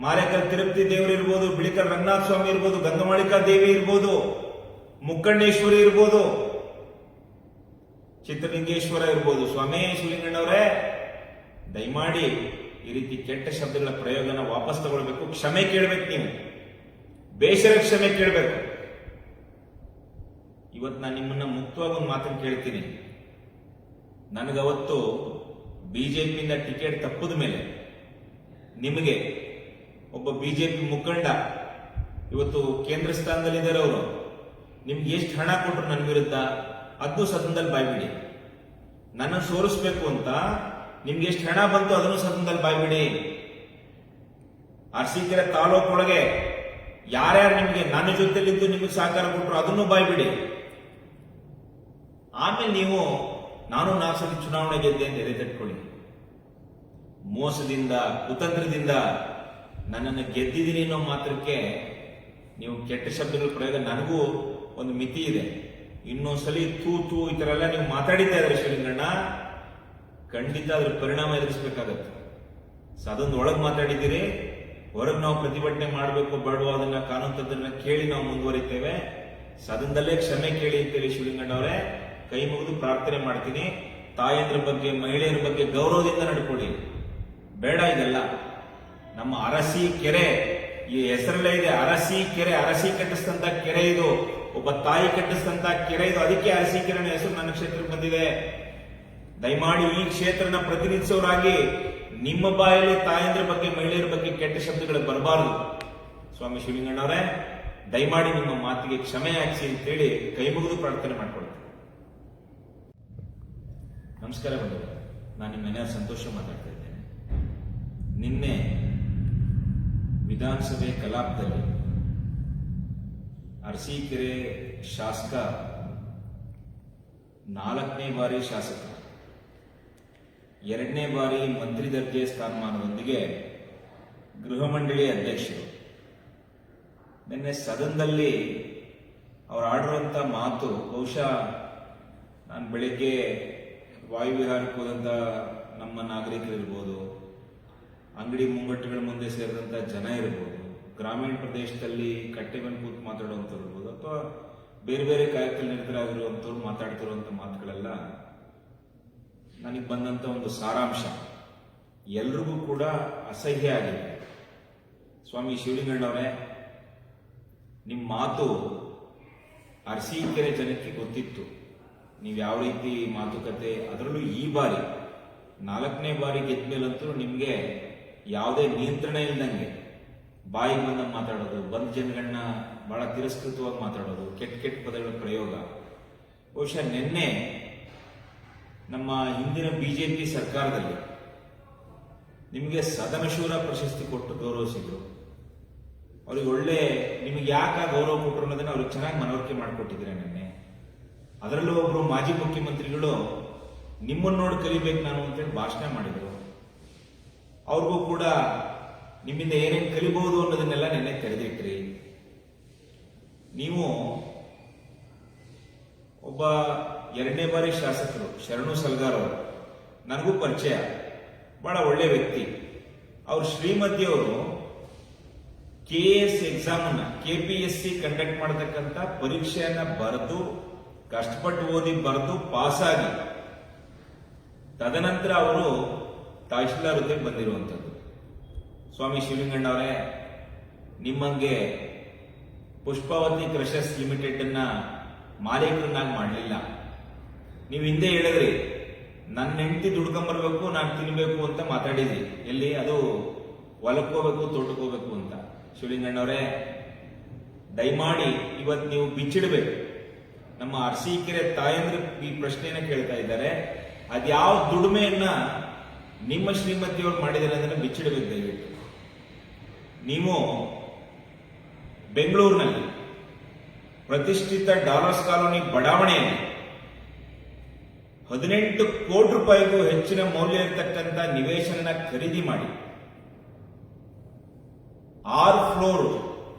ಮಾರೇಕಲ್ ತಿರುಪತಿ ದೇವರು ಇರ್ಬೋದು, ಬಿಳಿಕಲ್ ರಂಗನಾಥ ಸ್ವಾಮಿ ಇರ್ಬೋದು, ಗಂಗಮಾಳಿಕಾ ದೇವಿ ಇರ್ಬೋದು, ಮುಕ್ಕಣ್ಣೇಶ್ವರಿ ಇರ್ಬೋದು, ಚಿತ್ರಲಿಂಗೇಶ್ವರ ಇರ್ಬೋದು. ಸ್ವಾಮಿ ಶಿವಲಿಂಗಣ್ಣವರೇ, ದಯಮಾಡಿ ಈ ರೀತಿ ಕೆಟ್ಟ ಶಬ್ದಗಳ ಪ್ರಯೋಗನ ವಾಪಸ್ ತಗೊಳ್ಬೇಕು. ಕ್ಷಮೆ ಕೇಳಬೇಕು, ನೀವು ಬೇಸರ ಕ್ಷಮೆ ಕೇಳಬೇಕು. ಇವತ್ತು ನಾನು ನಿಮ್ಮನ್ನ ಮುಕ್ತವಾಗಿ ಒಂದು ಮಾತನ್ನು ಕೇಳ್ತೀನಿ. ನನಗವತ್ತು ಬಿಜೆಪಿಯಿಂದ ಟಿಕೆಟ್ ತಪ್ಪದ ಮೇಲೆ ನಿಮಗೆ ಒಬ್ಬ ಬಿಜೆಪಿ ಮುಖಂಡ ಇವತ್ತು ಕೇಂದ್ರ ಸ್ಥಾನದಲ್ಲಿದ್ದಾರೆ, ಅವರು ನಿಮ್ಗೆ ಎಷ್ಟು ಹಣ ಕೊಟ್ಟರು ನನ್ನ ವಿರುದ್ಧ ಅದನ್ನು ಸದನದಲ್ಲಿ ಬಾಯ್ಬಿಡಿ. ನನ್ನ ಸೋರಿಸ್ಬೇಕು ಅಂತ ನಿಮ್ಗೆ ಎಷ್ಟು ಹಣ ಬಂತು ಅದನ್ನು ಸದನದಲ್ಲಿ ಬಾಯ್ಬಿಡಿ. ಅರಸೀಕೆರೆ ತಾಲೂಕೊಳಗೆ ಯಾರ್ಯಾರು ನಿಮ್ಗೆ ನನ್ನ ಜೊತೆಲಿದ್ದು ನಿಮಗೆ ಸಹಕಾರ ಕೊಟ್ಟರು ಅದನ್ನು ಬಾಯ್ಬಿಡಿ. ಆಮೇಲೆ ನೀವು ನಾನು 4 ಸತಿ ಚುನಾವಣೆ ಗೆದ್ದೆ ಅಂತ ಎದೆ ತಟ್ಕೊಳ್ಳಿ. ಮೋಸದಿಂದ, ಕುತಂತ್ರದಿಂದ ನನ್ನನ್ನು ಗೆದ್ದಿದ್ದೀನಿ ಅನ್ನೋ ಮಾತ್ರಕ್ಕೆ ನೀವು ಕೆಟ್ಟ ಶಬ್ದಗಳ ಪ್ರಯೋಗ, ನನಗೂ ಒಂದು ಮಿತಿ ಇದೆ. ಇನ್ನೊಂದ್ಸಲಿ ತೂ ಈ ತರ ಎಲ್ಲ ನೀವು ಮಾತಾಡಿದ್ದೆ ಇದ್ರೆ ಶಿವಲಿಂಗಣ್ಣ, ಖಂಡಿತ ಅದ್ರ ಪರಿಣಾಮ ಎದುರಿಸಬೇಕಾಗತ್ತೆ. ಸದನದ ಒಳಗೆ ಮಾತಾಡಿದ್ದೀರಿ, ಹೊರಗೆ ನಾವು ಪ್ರತಿಭಟನೆ ಮಾಡಬೇಕು ಬೇಡವೋ ಅದನ್ನ ಕಾನೂನು ತಜ್ಞರನ್ನ ಕೇಳಿ ನಾವು ಮುಂದುವರಿತೇವೆ. ಸದನದಲ್ಲೇ ಕ್ಷಮೆ ಕೇಳಿ ಅಂತೇಳಿ ಶಿವಲಿಂಗಣ್ಣವರೇ ಕೈ ಮುಗಿದು ಪ್ರಾರ್ಥನೆ ಮಾಡ್ತೀನಿ. ತಾಯಂದ್ರ ಬಗ್ಗೆ, ಮಹಿಳೆಯರ ಬಗ್ಗೆ ಗೌರವದಿಂದ ನಡ್ಕೊಳ್ಳಿ. ಬೇಡ ಇದೆಲ್ಲ. ನಮ್ಮ ಅರಸಿ ಕೆರೆ, ಈ ಹೆಸರಲ್ಲೇ ಇದೆ ಅರಸಿ ಕೆರೆ, ಅರಸಿ ಕಟ್ಟಿಸಿದಂತ ಕೆರೆ ಇದು, ಒಬ್ಬ ತಾಯಿ ಕಟ್ಟಿಸಿದಂತ ಕೆರೆ ಇದು. ಅದಕ್ಕೆ ಅರಸಿ ಕೆರೆ ಹೆಸರು ನನ್ನ ಕ್ಷೇತ್ರಕ್ಕೆ ಬಂದಿದೆ. ದಯಮಾಡಿ ಈ ಕ್ಷೇತ್ರನ ಪ್ರತಿನಿಧಿಸೋರಾಗಿ ನಿಮ್ಮ ಬಾಯಲ್ಲಿ ತಾಯಂದ್ರ ಬಗ್ಗೆ, ಮಹಿಳೆಯರ ಬಗ್ಗೆ ಕೆಟ್ಟ ಶಬ್ದಗಳು ಬರಬಾರದು. ಸ್ವಾಮಿ ಶಿವಲಿಂಗಣ್ಣವರೇ, ದಯಮಾಡಿ ನಿಮ್ಮ ಮಾತಿಗೆ ಕ್ಷಮೆ ಯಾಚಿಸಿ ಅಂತೇಳಿ ಕೈ ಮುಗಿದು ಪ್ರಾರ್ಥನೆ ಮಾಡ್ಕೊಳ್ತೇನೆ. ನಮಸ್ಕಾರ ಬಂಧುಗಳೇ, ನಾನು ನಿಮ್ಮ ಮನೆಯ ಸಂತೋಷ ಮಾತಾಡ್ತಾ ಇದ್ದೇನೆ. ನಿನ್ನೆ ವಿಧಾನಸಭೆ ಕಲಾಪದಲ್ಲಿ ಅರಸೀಕೆರೆ ಶಾಸಕ 4ನೇ ಬಾರಿ ಶಾಸಕ, 2ನೇ ಬಾರಿ ಮಂತ್ರಿ ದರ್ಜೆ ಸ್ಥಾನಮಾನದೊಂದಿಗೆ ಗೃಹ ಮಂಡಳಿ ಅಧ್ಯಕ್ಷರು ನಿನ್ನೆ ಸದನದಲ್ಲಿ ಅವರು ಆಡಿರುವಂಥ ಮಾತು, ಬಹುಶಃ ನಾನು ಬೆಳಿಗ್ಗೆ ವಾಯುವಿಹಾರಕ್ಕೆ ಹೋದಂಥ ನಮ್ಮ ನಾಗರಿಕರಿರ್ಬೋದು, ಅಂಗಡಿ ಮುಂಗಟ್ಟುಗಳ ಮುಂದೆ ಸೇರಿದಂಥ ಜನ ಇರ್ಬೋದು, ಗ್ರಾಮೀಣ ಪ್ರದೇಶದಲ್ಲಿ ಕಟ್ಟೆ ಮೇಲೆ ಕೂತು ಮಾತಾಡುವಂಥವ್ರು ಇರ್ಬೋದು, ಅಥವಾ ಬೇರೆ ಬೇರೆ ಕಾಯಕದಲ್ಲಿ ನಿರತರಾಗಿರುವಂಥವ್ರು ಮಾತಾಡ್ತಿರುವಂಥ ಮಾತುಗಳೆಲ್ಲ ನನಗೆ ಬಂದಂಥ ಒಂದು ಸಾರಾಂಶ ಎಲ್ರಿಗೂ ಕೂಡ ಅಸಹ್ಯ ಆಗಿದೆ. ಸ್ವಾಮಿ ಶಿವಲಿಂಗಣ್ಣವರೇ, ನಿಮ್ಮ ಮಾತು ಅರಸೀಕೆರೆ ಜನಕ್ಕೆ ಗೊತ್ತಿತ್ತು. ನೀವು ಯಾವ ರೀತಿ ಮಾತುಕತೆ, ಅದರಲ್ಲೂ ಈ ಬಾರಿ 4ನೇ ಬಾರಿ ಗೆದ್ದ ಮೇಲಂತೂ ನಿಮಗೆ ಯಾವುದೇ ನಿಯಂತ್ರಣ ಇಲ್ದಂಗೆ ಬಾಯಿಗೆ ಬಂದ ಮಾತಾಡೋದು, ಬಂದ ಜನಗಳನ್ನ ಬಹಳ ತಿರಸ್ಕೃತವಾಗಿ ಮಾತಾಡೋದು, ಕೆಟ್ಟ ಕೆಟ್ಟ ಪದಗಳ ಪ್ರಯೋಗ. ಬಹುಶಃ ನಿನ್ನೆ ನಮ್ಮ ಹಿಂದಿನ ಬಿಜೆಪಿ ಸರ್ಕಾರದಲ್ಲಿ ನಿಮಗೆ ಸದನಶೂರ ಪ್ರಶಸ್ತಿ ಕೊಟ್ಟು ಗೌರವಿಸಿದ್ರು. ಅವ್ರಿಗೆ ಒಳ್ಳೆ, ನಿಮಗೆ ಯಾಕೆ ಗೌರವ ಕೊಟ್ಟರು ಅನ್ನೋದನ್ನ ಅವ್ರಿಗೆ ಚೆನ್ನಾಗಿ ಮನವರಿಕೆ ಮಾಡಿಕೊಟ್ಟಿದ್ದೀರಾ ನಿನ್ನೆ. ಅದರಲ್ಲೂ ಒಬ್ರು ಮಾಜಿ ಮುಖ್ಯಮಂತ್ರಿಗಳು ನಿಮ್ಮನ್ನು ನೋಡಿ ಕಲಿಬೇಕು ನಾನು ಅಂತೇಳಿ ಭಾಷಣ ಮಾಡಿದರು. ಅವ್ರಿಗೂ ಕೂಡ ನಿಮ್ಮಿಂದ ಏನೇನು ಕಲಿಬಹುದು ಅನ್ನೋದನ್ನೆಲ್ಲ ನೆನ್ನೆ ತೆರೆದಿಟ್ರಿ. ನೀವು ಒಬ್ಬ 2ನೇ ಬಾರಿ ಶಾಸಕರು ಶರಣು ಸಲ್ಗಾರ್ ಅವರು, ನನಗೂ ಪರಿಚಯ, ಬಹಳ ಒಳ್ಳೆ ವ್ಯಕ್ತಿ. ಅವ್ರ ಶ್ರೀಮತಿಯವರು KS ಎಕ್ಸಾಮ್ ಅನ್ನ, KPSC ಕಂಡಕ್ಟ್ ಮಾಡತಕ್ಕಂಥ ಪರೀಕ್ಷೆಯನ್ನ ಬರೆದು, ಕಷ್ಟಪಟ್ಟು ಓದಿ ಬರೆದು ಪಾಸ್ ಆಗಿ ತದನಂತರ ಅವರು ತಹಶೀಲ್ದಾರ್ ಹುದ್ದೆಗೆ ಬಂದಿರುವಂಥದ್ದು. ಸ್ವಾಮಿ ಶಿವಲಿಂಗಣ್ಣವರೇ, ನಿಮ್ಮಂಗೆ ಪುಷ್ಪಾವತಿ ಕ್ರಷರ್ಸ್ ಲಿಮಿಟೆಡ್ ಅನ್ನ ಮಾಲೀಕರನ್ನಾಗಿ ಮಾಡಲಿಲ್ಲ. ನೀವು ಹಿಂದೆ ಹೇಳಿದ್ರಿ, ನನ್ನ ಹೆಂಡತಿ ದುಡ್ಕೊಂಬರ್ಬೇಕು, ನಾನು ತಿನ್ಬೇಕು ಅಂತ ಮಾತಾಡಿದ್ರಿ. ಎಲ್ಲಿ? ಅದು ಹೊಲಕ್ಕೋಗ್ಬೇಕು, ತೋಟಕ್ಕೋಗ್ಬೇಕು ಅಂತ. ಶಿವಲಿಂಗಣ್ಣವರೇ, ದಯಮಾಡಿ ಇವತ್ತು ನೀವು ಬಿಚ್ಚಿಡಬೇಕು. ನಮ್ಮ ಅರಸೀಕೆರೆ ತಾಯಂದ್ರು ಈ ಪ್ರಶ್ನೆಯನ್ನ ಕೇಳ್ತಾ ಇದ್ದಾರೆ. ಅದ್ಯಾವ ದುಡಿಮೆಯನ್ನ ನಿಮ್ಮ ಶ್ರೀಮತಿಯವರು ಮಾಡಿದ್ದಾರೆ ಅಂದ್ರೆ ಬಿಚ್ಚಿಡಬೇಕು ದಯವಿಟ್ಟು. ನೀವು ಬೆಂಗಳೂರಿನಲ್ಲಿ ಪ್ರತಿಷ್ಠಿತ ಡಾಲರ್ಸ್ ಕಾಲೋನಿ ಬಡಾವಣೆಯಲ್ಲಿ 18 ಕೋಟಿ ರೂಪಾಯಿಗೂ ಹೆಚ್ಚಿನ ಮೌಲ್ಯ ಇರತಕ್ಕಂಥ ನಿವೇಶನ ಖರೀದಿ ಮಾಡಿ 6 ಫ್ಲೋರ್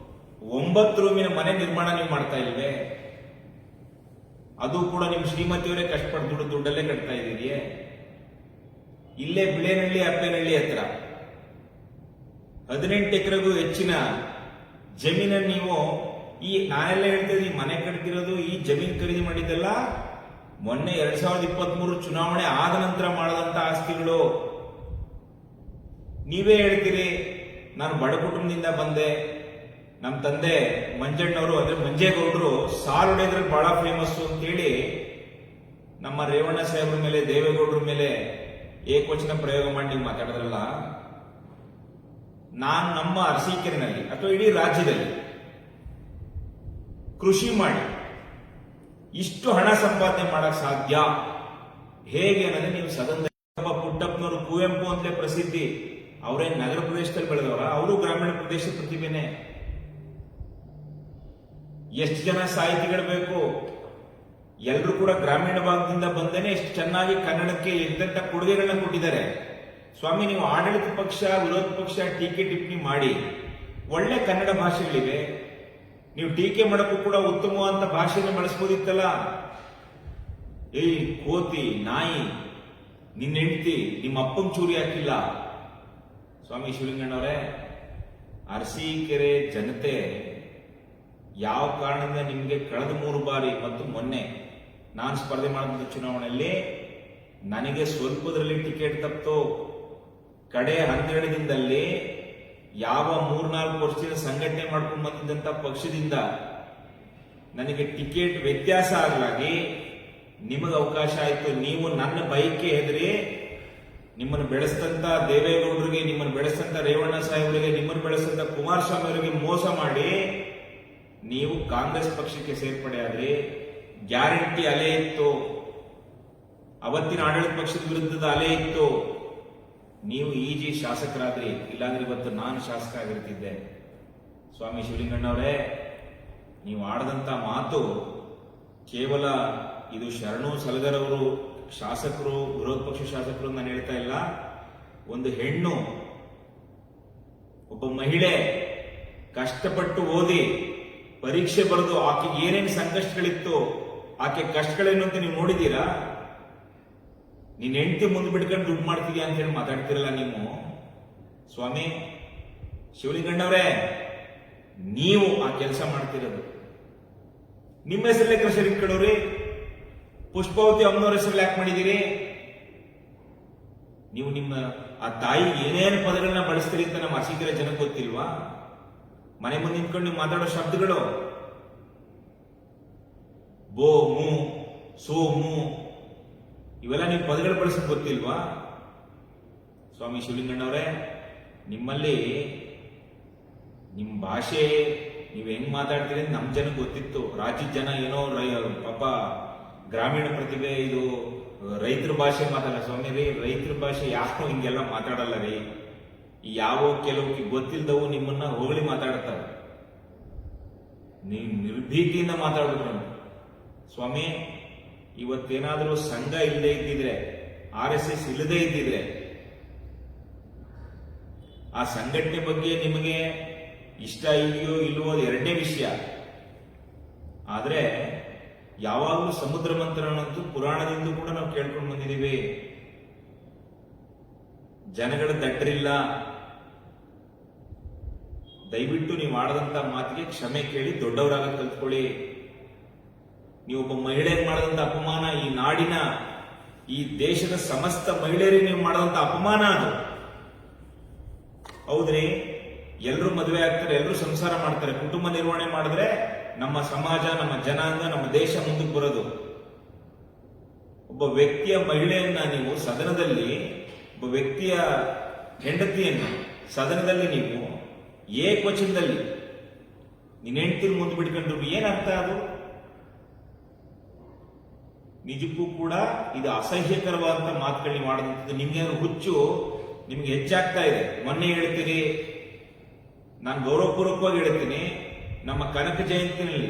9 ರೂಮಿನ ಮನೆ ನಿರ್ಮಾಣ ನೀವು ಮಾಡ್ತಾ ಇಲ್ವೇ? ಅದು ಕೂಡ ನಿಮ್ಮ ಶ್ರೀಮತಿಯವರೇ ಕಷ್ಟಪಟ್ಟು ದುಡ್ಡಲ್ಲೇ ಕಟ್ತಾ ಇದ್ದೀರಿಯೇ? ಇಲ್ಲೇ ಬಿಳೇನಹಳ್ಳಿ ಅಪ್ಪೇನಹಳ್ಳಿ ಹತ್ರ 18 ಎಕರೆಗೂ ಹೆಚ್ಚಿನ ಜಮೀನನ್ನು ನೀವು, ಈ ನಾನೆಲ್ಲ ಹೇಳ್ತಿದ್ದೆ, ಈ ಮನೆ ಕಟ್ತಿರೋದು, ಈ ಜಮೀನು ಖರೀದಿ ಮಾಡಿದ್ದೆಲ್ಲ ಮೊನ್ನೆ 2023 ಚುನಾವಣೆ ಆದ ನಂತರ ಮಾಡದಂತ ಆಸ್ತಿಗಳು. ನೀವೇ ಹೇಳ್ತೀರಿ, ನಾನು ಬಡ ಕುಟುಂಬದಿಂದ ಬಂದೆ, ನಮ್ಮ ತಂದೆ ಮಂಜಣ್ಣವರು, ಅಂದ್ರೆ ಮಂಜೇಗೌಡರು ಸಾಲ್ ಹೊಡೆದ್ರಲ್ಲಿ ಬಹಳ ಫೇಮಸ್ ಅಂತೇಳಿ ನಮ್ಮ ರೇವಣ್ಣ ಸಾಹೇಬ್ರ ಮೇಲೆ, ದೇವೇಗೌಡರ ಮೇಲೆ ಏಕವಚನ ಪ್ರಯೋಗ ಮಾಡಿ ನೀವು ಮಾತಾಡಿದ್ರಲ್ಲ. ನಾನು ನಮ್ಮ ಅರಸೀಕೆರೆನಲ್ಲಿ ಅಥವಾ ಇಡೀ ರಾಜ್ಯದಲ್ಲಿ ಕೃಷಿ ಮಾಡಿ ಇಷ್ಟು ಹಣ ಸಂಪಾದನೆ ಮಾಡಕ್ ಸಾಧ್ಯ ಹೇಗೆ ಅನ್ನೋದೇ ನೀವು ಸದನದಲ್ಲಿ, ಪುಟ್ಟಪ್ಪನವರು ಕುವೆಂಪು ಅಂತಲೇ ಪ್ರಸಿದ್ಧಿ, ಅವರೇ ನಗರ ಪ್ರದೇಶದಲ್ಲಿ ಬೆಳೆದವರ, ಅವರು ಗ್ರಾಮೀಣ ಪ್ರದೇಶ ಪ್ರತಿಭೆನೆ. ಎಷ್ಟು ಜನ ಸಾಹಿತಿಗಳು ಬೇಕು, ಎಲ್ಲರೂ ಕೂಡ ಗ್ರಾಮೀಣ ಭಾಗದಿಂದ ಬಂದೇನೆ ಎಷ್ಟು ಚೆನ್ನಾಗಿ ಕನ್ನಡಕ್ಕೆ ಎಂತೆಂಥ ಕೊಡುಗೆಗಳನ್ನ ಕೊಟ್ಟಿದ್ದಾರೆ. ಸ್ವಾಮಿ, ನೀವು ಆಡಳಿತ ಪಕ್ಷ ವಿರೋಧ ಪಕ್ಷ ಟೀಕೆ ಟಿಪ್ಪಣಿ ಮಾಡಿ, ಒಳ್ಳೆ ಕನ್ನಡ ಭಾಷೆಗಳಿವೆ, ನೀವು ಟೀಕೆ ಮಾಡಕ್ಕೂ ಕೂಡ ಉತ್ತಮವಾದ ಭಾಷೆಯನ್ನು ಬಳಸ್ಬೋದಿತ್ತಲ್ಲ. ಏಯ್ ಕೋತಿ ನಾಯಿ, ನಿನ್ನ ಹೆಂಡತಿ ನಿಮ್ಮ ಅಪ್ಪನ ಚೂರಿ ಹಾಕಿಲ್ಲ. ಸ್ವಾಮಿ ಶಿವಲಿಂಗಣ್ಣವರೇ, ಅರಸೀಕೆರೆ ಜನತೆ ಯಾವ ಕಾರಣದಿಂದ ನಿಮಗೆ ಕಳೆದ 3 ಬಾರಿ ಮತ್ತು ಮೊನ್ನೆ ನಾನು ಸ್ಪರ್ಧೆ ಮಾಡಿದ ಚುನಾವಣೆಯಲ್ಲಿ ನನಗೆ ಸ್ವಲ್ಪದರಲ್ಲಿ ಟಿಕೆಟ್ ತಪ್ಪಿತು. ಕಡೆ 12 ದಿನದಲ್ಲಿ ಯಾವ 3-4 ವರ್ಷದಿಂದ ಸಂಘಟನೆ ಮಾಡ್ಕೊಂಡು ಬಂದಿದ್ದಂತ ಪಕ್ಷದಿಂದ ನನಗೆ ಟಿಕೆಟ್ ವ್ಯತ್ಯಾಸ ಆಗಲಾಗಿ ನಿಮಗೆ ಅವಕಾಶ ಆಯ್ತು. ನೀವು ನನ್ನ ಬೈಕ್ಗೆ ಹೆದರಿ ನಿಮ್ಮನ್ನು ಬೆಳೆಸಿದಂತ ದೇವೇಗೌಡರಿಗೆ, ನಿಮ್ಮನ್ನು ಬೆಳೆಸಿದಂತ ರೇವಣ್ಣ ಸಾಹೇಬರಿಗೆ, ನಿಮ್ಮನ್ನು ಬೆಳೆಸಿದಂತ ಕುಮಾರಸ್ವಾಮಿ ಅವರಿಗೆ ಮೋಸ ಮಾಡಿ ನೀವು ಕಾಂಗ್ರೆಸ್ ಪಕ್ಷಕ್ಕೆ ಸೇರ್ಪಡೆ ಆದ್ರಿ. ಗ್ಯಾರಂಟಿ ಅಲೆ ಇತ್ತು, ಅವತ್ತಿನ ಆಡಳಿತ ಪಕ್ಷದ ವಿರುದ್ಧದ ಅಲೆ ಇತ್ತು. ನೀವು ಈಜಿ ಶಾಸಕರಾದ್ರಿ, ಇಲ್ಲಾಂದ್ರೆ ಇವತ್ತು ನಾನು ಶಾಸಕ ಆಗಿರ್ತಿದ್ದೆ. ಸ್ವಾಮಿ ಶಿವಲಿಂಗಣ್ಣವರೇ, ನೀವು ಆಡದಂತ ಮಾತು ಕೇವಲ ಇದು ಶರಣು ಸಲಗರ್ ಅವರು ಶಾಸಕರು, ವಿರೋಧ ಪಕ್ಷ ಶಾಸಕರು ನಾನು ಹೇಳ್ತಾ ಇಲ್ಲ. ಒಂದು ಹೆಣ್ಣು, ಒಬ್ಬ ಮಹಿಳೆ ಕಷ್ಟಪಟ್ಟು ಓದಿ ಪರೀಕ್ಷೆ ಬರೆದು ಆಕೆಗೆ ಏನೇನು ಸಂಕಷ್ಟಗಳಿತ್ತು, ಆಕೆ ಕಷ್ಟಗಳೇನು ಅಂತ ನೀವು ನೋಡಿದ್ದೀರಾ? ನೀನ್ ಹೆಂಡತಿ ಮುಂದೆ ಬಿಡ್ಕೊಂಡು ದುಡ್ಡು ಮಾಡ್ತಿದ್ಯಾ ಅಂತ ಹೇಳಿ ಮಾತಾಡ್ತಿರಲ್ಲ ನೀವು. ಸ್ವಾಮಿ ಶಿವಲಿಂಗಣ್ಣವರೇ, ನೀವು ಆ ಕೆಲಸ ಮಾಡ್ತಿರೋದು ನಿಮ್ಮ ಹೆಸರಲ್ಲೇ ಕೃಷಿ ಇಟ್ಕೊಳ್ಳೋರಿ. ಪುಷ್ಪಾವತಿ ಅಮ್ಮನವ್ರ ಹೆಸರಲ್ಲಿ ಯಾಕೆ ಮಾಡಿದ್ದೀರಿ? ನೀವು ನಿಮ್ಮ ಆ ತಾಯಿ ಏನೇನು ಪದಗಳನ್ನ ಬಳಸ್ತೀರಿ ಅಂತ ನಮ್ಮ ಅಸೀಕರ ಜನಕ್ಕೆ ಗೊತ್ತಿಲ್ವಾ? ಮನೆ ಮುಂದೆ ನಿಂತ್ಕೊಂಡು ನೀವು ಮಾತಾಡೋ ಶಬ್ದಗಳು ಬೋ ಮೂ ಸೋ ಮೂ ಇವೆಲ್ಲ ನೀವು ಪದಗಳು ಬಳಸೋದು ಗೊತ್ತಿಲ್ವಾ? ಸ್ವಾಮಿ ಶಿವಲಿಂಗಣ್ಣವರೇ, ನಿಮ್ಮಲ್ಲಿ ನಿಮ್ಮ ಭಾಷೆ ನೀವು ಹೆಂಗ್ ಮಾತಾಡ್ತೀರಿ ಅಂತ ನಮ್ಮ ಜನಕ್ಕೆ ಗೊತ್ತಿತ್ತು. ರಾಜ್ಯದ ಜನ ಏನೋ ಪಾಪ ಗ್ರಾಮೀಣ ಪ್ರತಿಭೆ, ಇದು ರೈತರ ಭಾಷೆ ಮಾತಾಡಲ್ಲ. ಸ್ವಾಮಿ ರೀ, ರೈತರ ಭಾಷೆ ಯಾಕೋ ಹಿಂಗೆಲ್ಲ ಮಾತಾಡಲ್ಲ ರೀ. ಯಾವ ಕೆಲವು ಗೊತ್ತಿಲ್ಲದವು ನಿಮ್ಮನ್ನ ಹೊಗಳಿ ಮಾತಾಡ್ತಾರೆ. ನೀವು ನಿರ್ಭೀತಿಯಿಂದ ಮಾತಾಡಿದ್ರು. ಸ್ವಾಮಿ, ಇವತ್ತೇನಾದ್ರೂ ಸಂಘ ಇಲ್ಲದೆ ಇದ್ದಿದ್ರೆ, RSS ಇಲ್ಲದೆ ಇದ್ದಿದ್ರೆ, ಆ ಸಂಘಟನೆ ಬಗ್ಗೆ ನಿಮಗೆ ಇಷ್ಟ ಇದೆಯೋ ಇಲ್ವೋ ಎರಡನೇ ವಿಷಯ. ಆದ್ರೆ ಯಾವಾಗಲೂ ಸಮುದ್ರ ಮಂಥನಂತೂ ಪುರಾಣದಿಂದ ಕೂಡ ನಾವು ಕೇಳ್ಕೊಂಡು ಬಂದಿದ್ದೀವಿ. ಜನಗಳ ದಡ್ಡರಿಲ್ಲ. ದಯವಿಟ್ಟು ನೀವು ಆಡದಂತ ಮಾತಿಗೆ ಕ್ಷಮೆ ಕೇಳಿ ದೊಡ್ಡವರಾಗ ಕಲ್ತ್ಕೊಳ್ಳಿ. ನೀವೊಬ್ಬ ಮಹಿಳೆಗೆ ಮಾಡದಂತ ಅಪಮಾನ, ಈ ನಾಡಿನ, ಈ ದೇಶದ ಸಮಸ್ತ ಮಹಿಳೆಯರಿಗೆ ನೀವು ಮಾಡದಂತ ಅಪಮಾನ ಅದು. ಹೌದ್ರಿ, ಎಲ್ಲರೂ ಮದುವೆ ಆಗ್ತಾರೆ, ಎಲ್ಲರೂ ಸಂಸಾರ ಮಾಡ್ತಾರೆ, ಕುಟುಂಬ ನಿರ್ವಹಣೆ ಮಾಡಿದ್ರೆ ನಮ್ಮ ಸಮಾಜ, ನಮ್ಮ ಜನಾಂಗ, ನಮ್ಮ ದೇಶ ಮುಂದಕ್ಕೆ ಬರೋದು. ಒಬ್ಬ ವ್ಯಕ್ತಿಯ ಮಹಿಳೆಯನ್ನ ನೀವು ಸದನದಲ್ಲಿ, ಒಬ್ಬ ವ್ಯಕ್ತಿಯ ಹೆಂಡತಿಯನ್ನು ಸದನದಲ್ಲಿ ನೀವು ಏಕವಚನದಲ್ಲಿ ನಿನ್ನ ಹೆಂಡತಿನ ಮುಂದೆ ಬಿಡ್ಕೊಂಡ್ರು ಏನರ್ಥ ಅದು? ನಿಜಕ್ಕೂ ಕೂಡ ಇದು ಅಸಹ್ಯಕರವಾದಂತ ಮಾತುಗಳನ್ನ ಮಾಡಿದಂಥದ್ದು. ನಿಮ್ಗೆ ಹುಚ್ಚು ನಿಮ್ಗೆ ಹೆಚ್ಚಾಗ್ತಾ ಇದೆ. ಮೊನ್ನೆ ಹೇಳ್ತೀರಿ, ನಾನು ಗೌರವಪೂರ್ವಕವಾಗಿ ಹೇಳ್ತೀನಿ, ನಮ್ಮ ಕನಕ ಜಯಂತಿನಲ್ಲಿ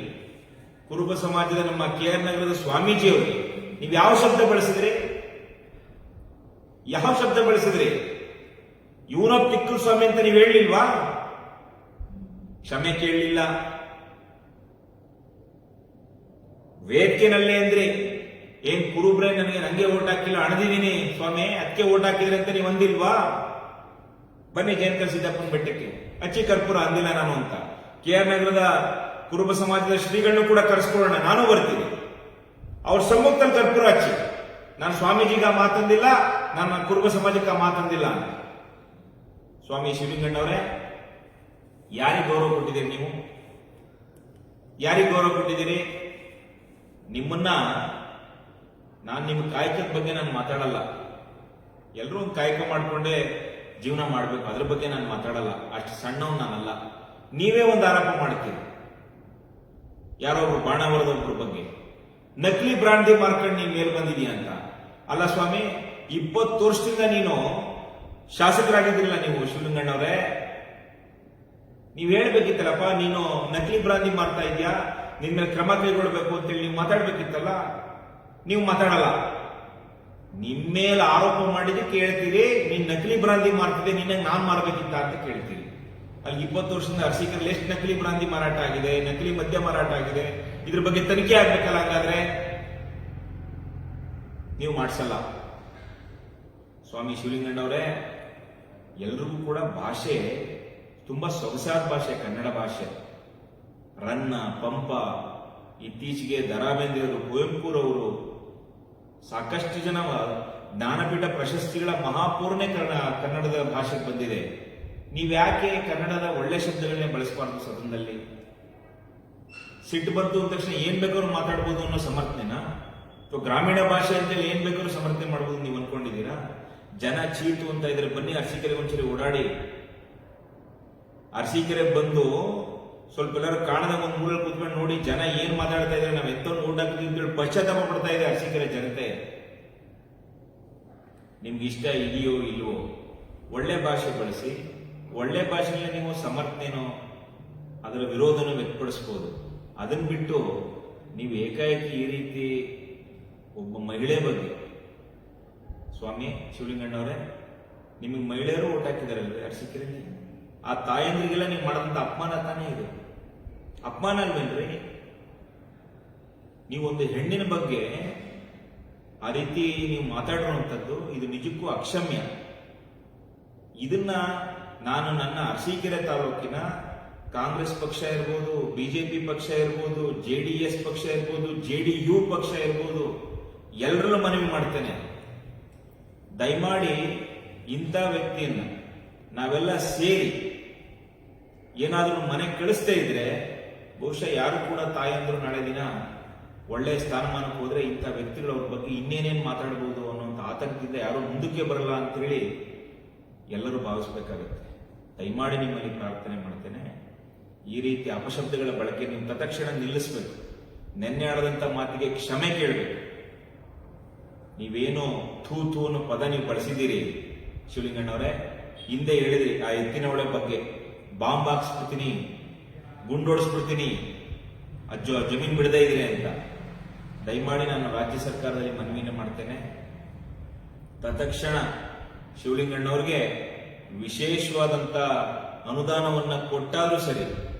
ಕುರುಬ ಸಮಾಜದ ನಮ್ಮ KR ನಗರದ ಸ್ವಾಮೀಜಿಯವರು ನೀವು ಯಾವ ಶಬ್ದ ಬಳಸಿದ್ರಿ? ಯಾವ ಶಬ್ದ ಬಳಸಿದ್ರಿ? ಇವನೊಬ್ಬ ಕಿಕ್ಕೂರು ಸ್ವಾಮಿ ಅಂತ ನೀವು ಹೇಳಲಿಲ್ವಾ? ಕ್ಷಮೆ ಕೇಳಲಿಲ್ಲ. ವೇದಿಕೆನಲ್ಲೇ ಅಂದ್ರಿ, ಏನ್ ಕುರುಬ್ರೆ ನಂಗೆ ಓಟ್ ಹಾಕಿಲ್ಲ, ಅಣದಿದ್ದೀನಿ ಸ್ವಾಮಿ, ಅದಕ್ಕೆ ಓಟ್ ಹಾಕಿದ್ರಿ ಅಂತ ನೀವು ಅಂದಿಲ್ವಾ? ಬನ್ನಿ ಜಯಂತ ಸಿದ್ದಪ್ಪನ ಬೆಟ್ಟಕ್ಕೆ, ಅಚ್ಚಿ ಕರ್ಪೂರ ಅಂದಿಲ್ಲ ನಾನು ಅಂತ. KR ನಗರದ ಕುರುಬ ಸಮಾಜದ ಶ್ರೀಗಳನ್ನು ಕೂಡ ಕರೆಸ್ಕೊಳ್ಳೋಣ, ನಾನು ಬರ್ತೀನಿ. ಅವ್ರ ಸಮ್ಮುಖದಲ್ಲಿ ಕರ್ಪೂರ ಹಚ್ಚಿ, ನಾನು ಸ್ವಾಮೀಜಿಗ ಮಾತಂದಿಲ್ಲ, ನನ್ನ ಕುರುಬ ಸಮಾಜಕ್ಕೆ ಮಾತಂದಿಲ್ಲ ಅಂತ. ಸ್ವಾಮಿ ಶಿವಲಿಂಗಣ್ಣವರೇ, ಯಾರಿಗೆ ಗೌರವ ಕೊಟ್ಟಿದ್ದೀರಿ ನೀವು? ಯಾರಿಗೆ ಗೌರವ ಕೊಟ್ಟಿದ್ದೀರಿ? ನಿಮ್ಮನ್ನ ನಾನು ನಿಮ್ಮ ಕಾಯಕದ ಬಗ್ಗೆ ನಾನು ಮಾತಾಡಲ್ಲ. ಎಲ್ಲರೂ ಒಂದು ಕಾಯಕ ಮಾಡಿಕೊಂಡೇ ಜೀವನ ಮಾಡಬೇಕು, ಅದ್ರ ಬಗ್ಗೆ ನಾನು ಮಾತಾಡಲ್ಲ. ಅಷ್ಟು ಸಣ್ಣವ್ ನಾನಲ್ಲ. ನೀವೇ ಒಂದು ಆರೋಪ ಮಾಡ್ತೀರಿ, ಯಾರೋ ಒಬ್ರು ಬಾಣಾವರದೊಬ್ಬರ ಬಗ್ಗೆ ನಕಲಿ ಬ್ರಾಂಡಿ ಮಾರ್ಕೊಂಡು ನೀನ್ ಮೇಲ್ ಬಂದಿದೀಯ ಅಂತ. ಅಲ್ಲ ಸ್ವಾಮಿ, 20 ವರ್ಷದಿಂದ ನೀನು ಶಾಸಕರಾಗಿದ್ದಿಲ್ಲ ನೀವು ಶಿವಲಿಂಗಣ್ಣವ್ರೆ. ನೀವ್ ಹೇಳ್ಬೇಕಿತ್ತಲ್ಲಪ್ಪ, ನೀನು ನಕಲಿ ಬ್ರಾಂಡಿ ಮಾರ್ತಾ ಇದೀಯಾ, ನಿನ್ ಮೇಲೆ ಕ್ರಮ ಕೈಗೊಳ್ಬೇಕು ಅಂತೇಳಿ ನೀವು ಮಾತಾಡ್ಬೇಕಿತ್ತಲ್ಲ. ನೀವು ಮಾತಾಡಲ್ಲ. ನಿಮ್ಮೇಲೆ ಆರೋಪ ಮಾಡಿದಕ್ಕೆ ಹೇಳ್ತೀರಿ ನೀನ್ ನಕಲಿ ಬ್ರಾಂದಿ ಮಾರ್ತಿದೆ, ನಿನ್ನ ನಾನ್ ಮಾರ್ಬೇಕಿತ್ತ ಅಂತ ಕೇಳ್ತೀರಿ. ಅಲ್ಲಿ 20 ವರ್ಷದಿಂದ ಅರಸೀಕರಲ್ಲಿ ಎಷ್ಟು ನಕಲಿ ಬ್ರಾಂದಿ ಮಾರಾಟ ಆಗಿದೆ, ನಕಲಿ ಮದ್ಯ ಮಾರಾಟ ಆಗಿದೆ, ಇದ್ರ ಬಗ್ಗೆ ತನಿಖೆ ಆಗ್ಬೇಕಲ್ಲ. ಹಾಗಾದ್ರೆ ನೀವು ಮಾಡಿಸಲ್ಲ. ಸ್ವಾಮಿ ಶಿವಲಿಂಗಣ್ಣವರೇ, ಎಲ್ರಿಗೂ ಕೂಡ ಭಾಷೆ ತುಂಬಾ ಸೊಗಸಾದ ಭಾಷೆ ಕನ್ನಡ ಭಾಷೆ. ರನ್ನ, ಪಂಪ, ಇತ್ತೀಚೆಗೆ ದರಾ ಬೇಂದ್ರೆಯವರು, ಕುವೆಂಪುರವರು, ಸಾಕಷ್ಟು ಜನ ಜ್ಞಾನಪೀಠ ಪ್ರಶಸ್ತಿಗಳ ಮಹಾಪೂರ್ಣೆ ಕನ್ನಡದ ಭಾಷೆಗೆ ಬಂದಿದೆ. ನೀವ್ಯಾಕೆ ಕನ್ನಡದ ಒಳ್ಳೆ ಶಬ್ದಗಳನ್ನೇ ಬಳಸಬಾರ್ದು ಸದನದಲ್ಲಿ? ಸಿಟ್ಟು ಬಂತು ಅಂದ ತಕ್ಷಣ ಏನ್ ಬೇಕಾದ್ರೂ ಮಾತಾಡ್ಬೋದು ಅನ್ನೋ ಸಮರ್ಥನೆನಾ? ಅಥವಾ ಗ್ರಾಮೀಣ ಭಾಷೆ ಅಂತೇಳಿ ಏನ್ ಬೇಕಾದ್ರೂ ಸಮರ್ಥನೆ ಮಾಡಬಹುದು ನೀವು ಅನ್ಕೊಂಡಿದ್ದೀರಾ? ಜನ ಚೀತು ಅಂತ ಇದ್ರೆ ಬನ್ನಿ ಅರಸೀಕೆರೆಗೆ ಒಂದ್ಸರಿ ಓಡಾಡಿ. ಅರಸೀಕೆರೆಗೆ ಬಂದು ಸ್ವಲ್ಪ ಎಲ್ಲರೂ ಕಾಣದಾಗ ಒಂದು ಮೂರಲ್ಲಿ ಕೂತ್ಕೊಂಡು ನೋಡಿ ಜನ ಏನ್ ಮಾತಾಡ್ತಾ ಇದ್ದಾರೆ, ನಾವ್ ಎಂತ ಊಟ ಹಾಕಿದ್ವಿ ಪಶ್ಚಾತ್ತಾಪ ಪಡ್ತಾ ಇದೆ ಅರಸೀಕೆರೆ ಜನತೆ. ನಿಮ್ಗೆ ಇಷ್ಟ ಇದೆಯೋ ಇಲ್ವೋ, ಒಳ್ಳೆ ಭಾಷೆ ಬಳಸಿ. ಒಳ್ಳೆ ಭಾಷೆಯಲ್ಲಿ ನೀವು ಸಮರ್ಥನೆನೋ ಅದರ ವಿರೋಧನೂ ವ್ಯಕ್ತಪಡಿಸಬಹುದು. ಅದನ್ನ ಬಿಟ್ಟು ನೀವು ಏಕಾಏಕಿ ಈ ರೀತಿ ಒಬ್ಬ ಮಹಿಳೆ ಬಗ್ಗೆ, ಸ್ವಾಮಿ ಶಿವಲಿಂಗಣ್ಣವರೇ, ನಿಮಗೆ ಮಹಿಳೆಯರು ಓಟ್ ಹಾಕಿದಾರಲ್ವೇ ಅರಸೀಕೆರೆಯಲ್ಲಿ? ಆ ತಾಯಂದ್ರಿಗೆಲ್ಲ ನೀವು ಮಾಡಿದಂತ ಅಪಮಾನ ತಾನೇ ಇದು. ಅಪಮಾನ ಅಲ್ವೇನ್ರಿ? ನೀವೊಂದು ಹೆಣ್ಣಿನ ಬಗ್ಗೆ ಆ ರೀತಿ ನೀವು ಮಾತಾಡಿರುವಂಥದ್ದು ಇದು ನಿಜಕ್ಕೂ ಅಕ್ಷಮ್ಯ. ಇದನ್ನ ನಾನು ನನ್ನ ಅರಸೀಕೆರೆ ತಾಲೂಕಿನ ಕಾಂಗ್ರೆಸ್ ಪಕ್ಷ ಇರ್ಬೋದು, ಬಿಜೆಪಿ ಪಕ್ಷ ಇರ್ಬೋದು, ಜೆಡಿಎಸ್ ಪಕ್ಷ ಇರ್ಬೋದು, ಜೆಡಿಯು ಪಕ್ಷ ಇರ್ಬೋದು, ಎಲ್ಲರಲ್ಲೂ ಮನವಿ ಮಾಡ್ತೇನೆ. ದಯಮಾಡಿ ಇಂಥ ವ್ಯಕ್ತಿಯನ್ನ ನಾವೆಲ್ಲ ಸೇರಿ ಏನಾದರೂ ಮನೆ ಕಳಿಸ್ತಾ ಇದ್ರೆ ಬಹುಶಃ ಯಾರು ಕೂಡ ತಾಯಂದ್ರು ನಾಳೆ ದಿನ ಒಳ್ಳೆ ಸ್ಥಾನಮಾನಕ್ಕೆ ಹೋದ್ರೆ ಇಂಥ ವ್ಯಕ್ತಿಗಳು ಅವ್ರ ಬಗ್ಗೆ ಇನ್ನೇನೇನು ಮಾತಾಡಬಹುದು ಅನ್ನೋಂಥ ಆತಂಕದಿಂದ ಯಾರು ಮುಂದಕ್ಕೆ ಬರಲ್ಲ ಅಂತ ಹೇಳಿ ಎಲ್ಲರೂ ಭಾವಿಸ್ಬೇಕಾಗುತ್ತೆ. ದಯಮಾಡಿ ನಿಮ್ಮಲ್ಲಿ ಪ್ರಾರ್ಥನೆ ಮಾಡ್ತೇನೆ, ಈ ರೀತಿ ಅಪಶಬ್ದಗಳ ಬಳಕೆ ನೀವು ತತ್ಕ್ಷಣ ನಿಲ್ಲಿಸಬೇಕು. ನೆನ್ನೆ ಆಡದಂತ ಮಾತಿಗೆ ಕ್ಷಮೆ ಕೇಳಬೇಕು. ನೀವೇನು ಥೂ ಥೂ ಅನ್ನೋ ಪದ ನೀವು ಬಳಸಿದ್ದೀರಿ ಶಿವಲಿಂಗಣ್ಣವರೇ, ಹಿಂದೆ ಹೇಳಿದ್ರಿ ಆ ಎತ್ತಿನ ಒಳೆ ಬಗ್ಗೆ, ಬಾಂಬ್ ಹಾಕ್ಸ್ಬಿಡ್ತೀನಿ, ಗುಂಡೋಡಿಸ್ಬಿಡ್ತೀನಿ, ಜಮೀನು ಬಿಡದೇ ಇದ್ರೆ ಅಂತ. ದಯಮಾಡಿ ನಾನು ರಾಜ್ಯ ಸರ್ಕಾರದಲ್ಲಿ ಮನವಿಯನ್ನು ಮಾಡ್ತೇನೆ, ತತ್ಕ್ಷಣ ಶಿವಲಿಂಗಣ್ಣವ್ರಿಗೆ ವಿಶೇಷವಾದಂತ ಅನುದಾನವನ್ನ ಕೊಟ್ಟಾದ್ರೂ ಸರಿ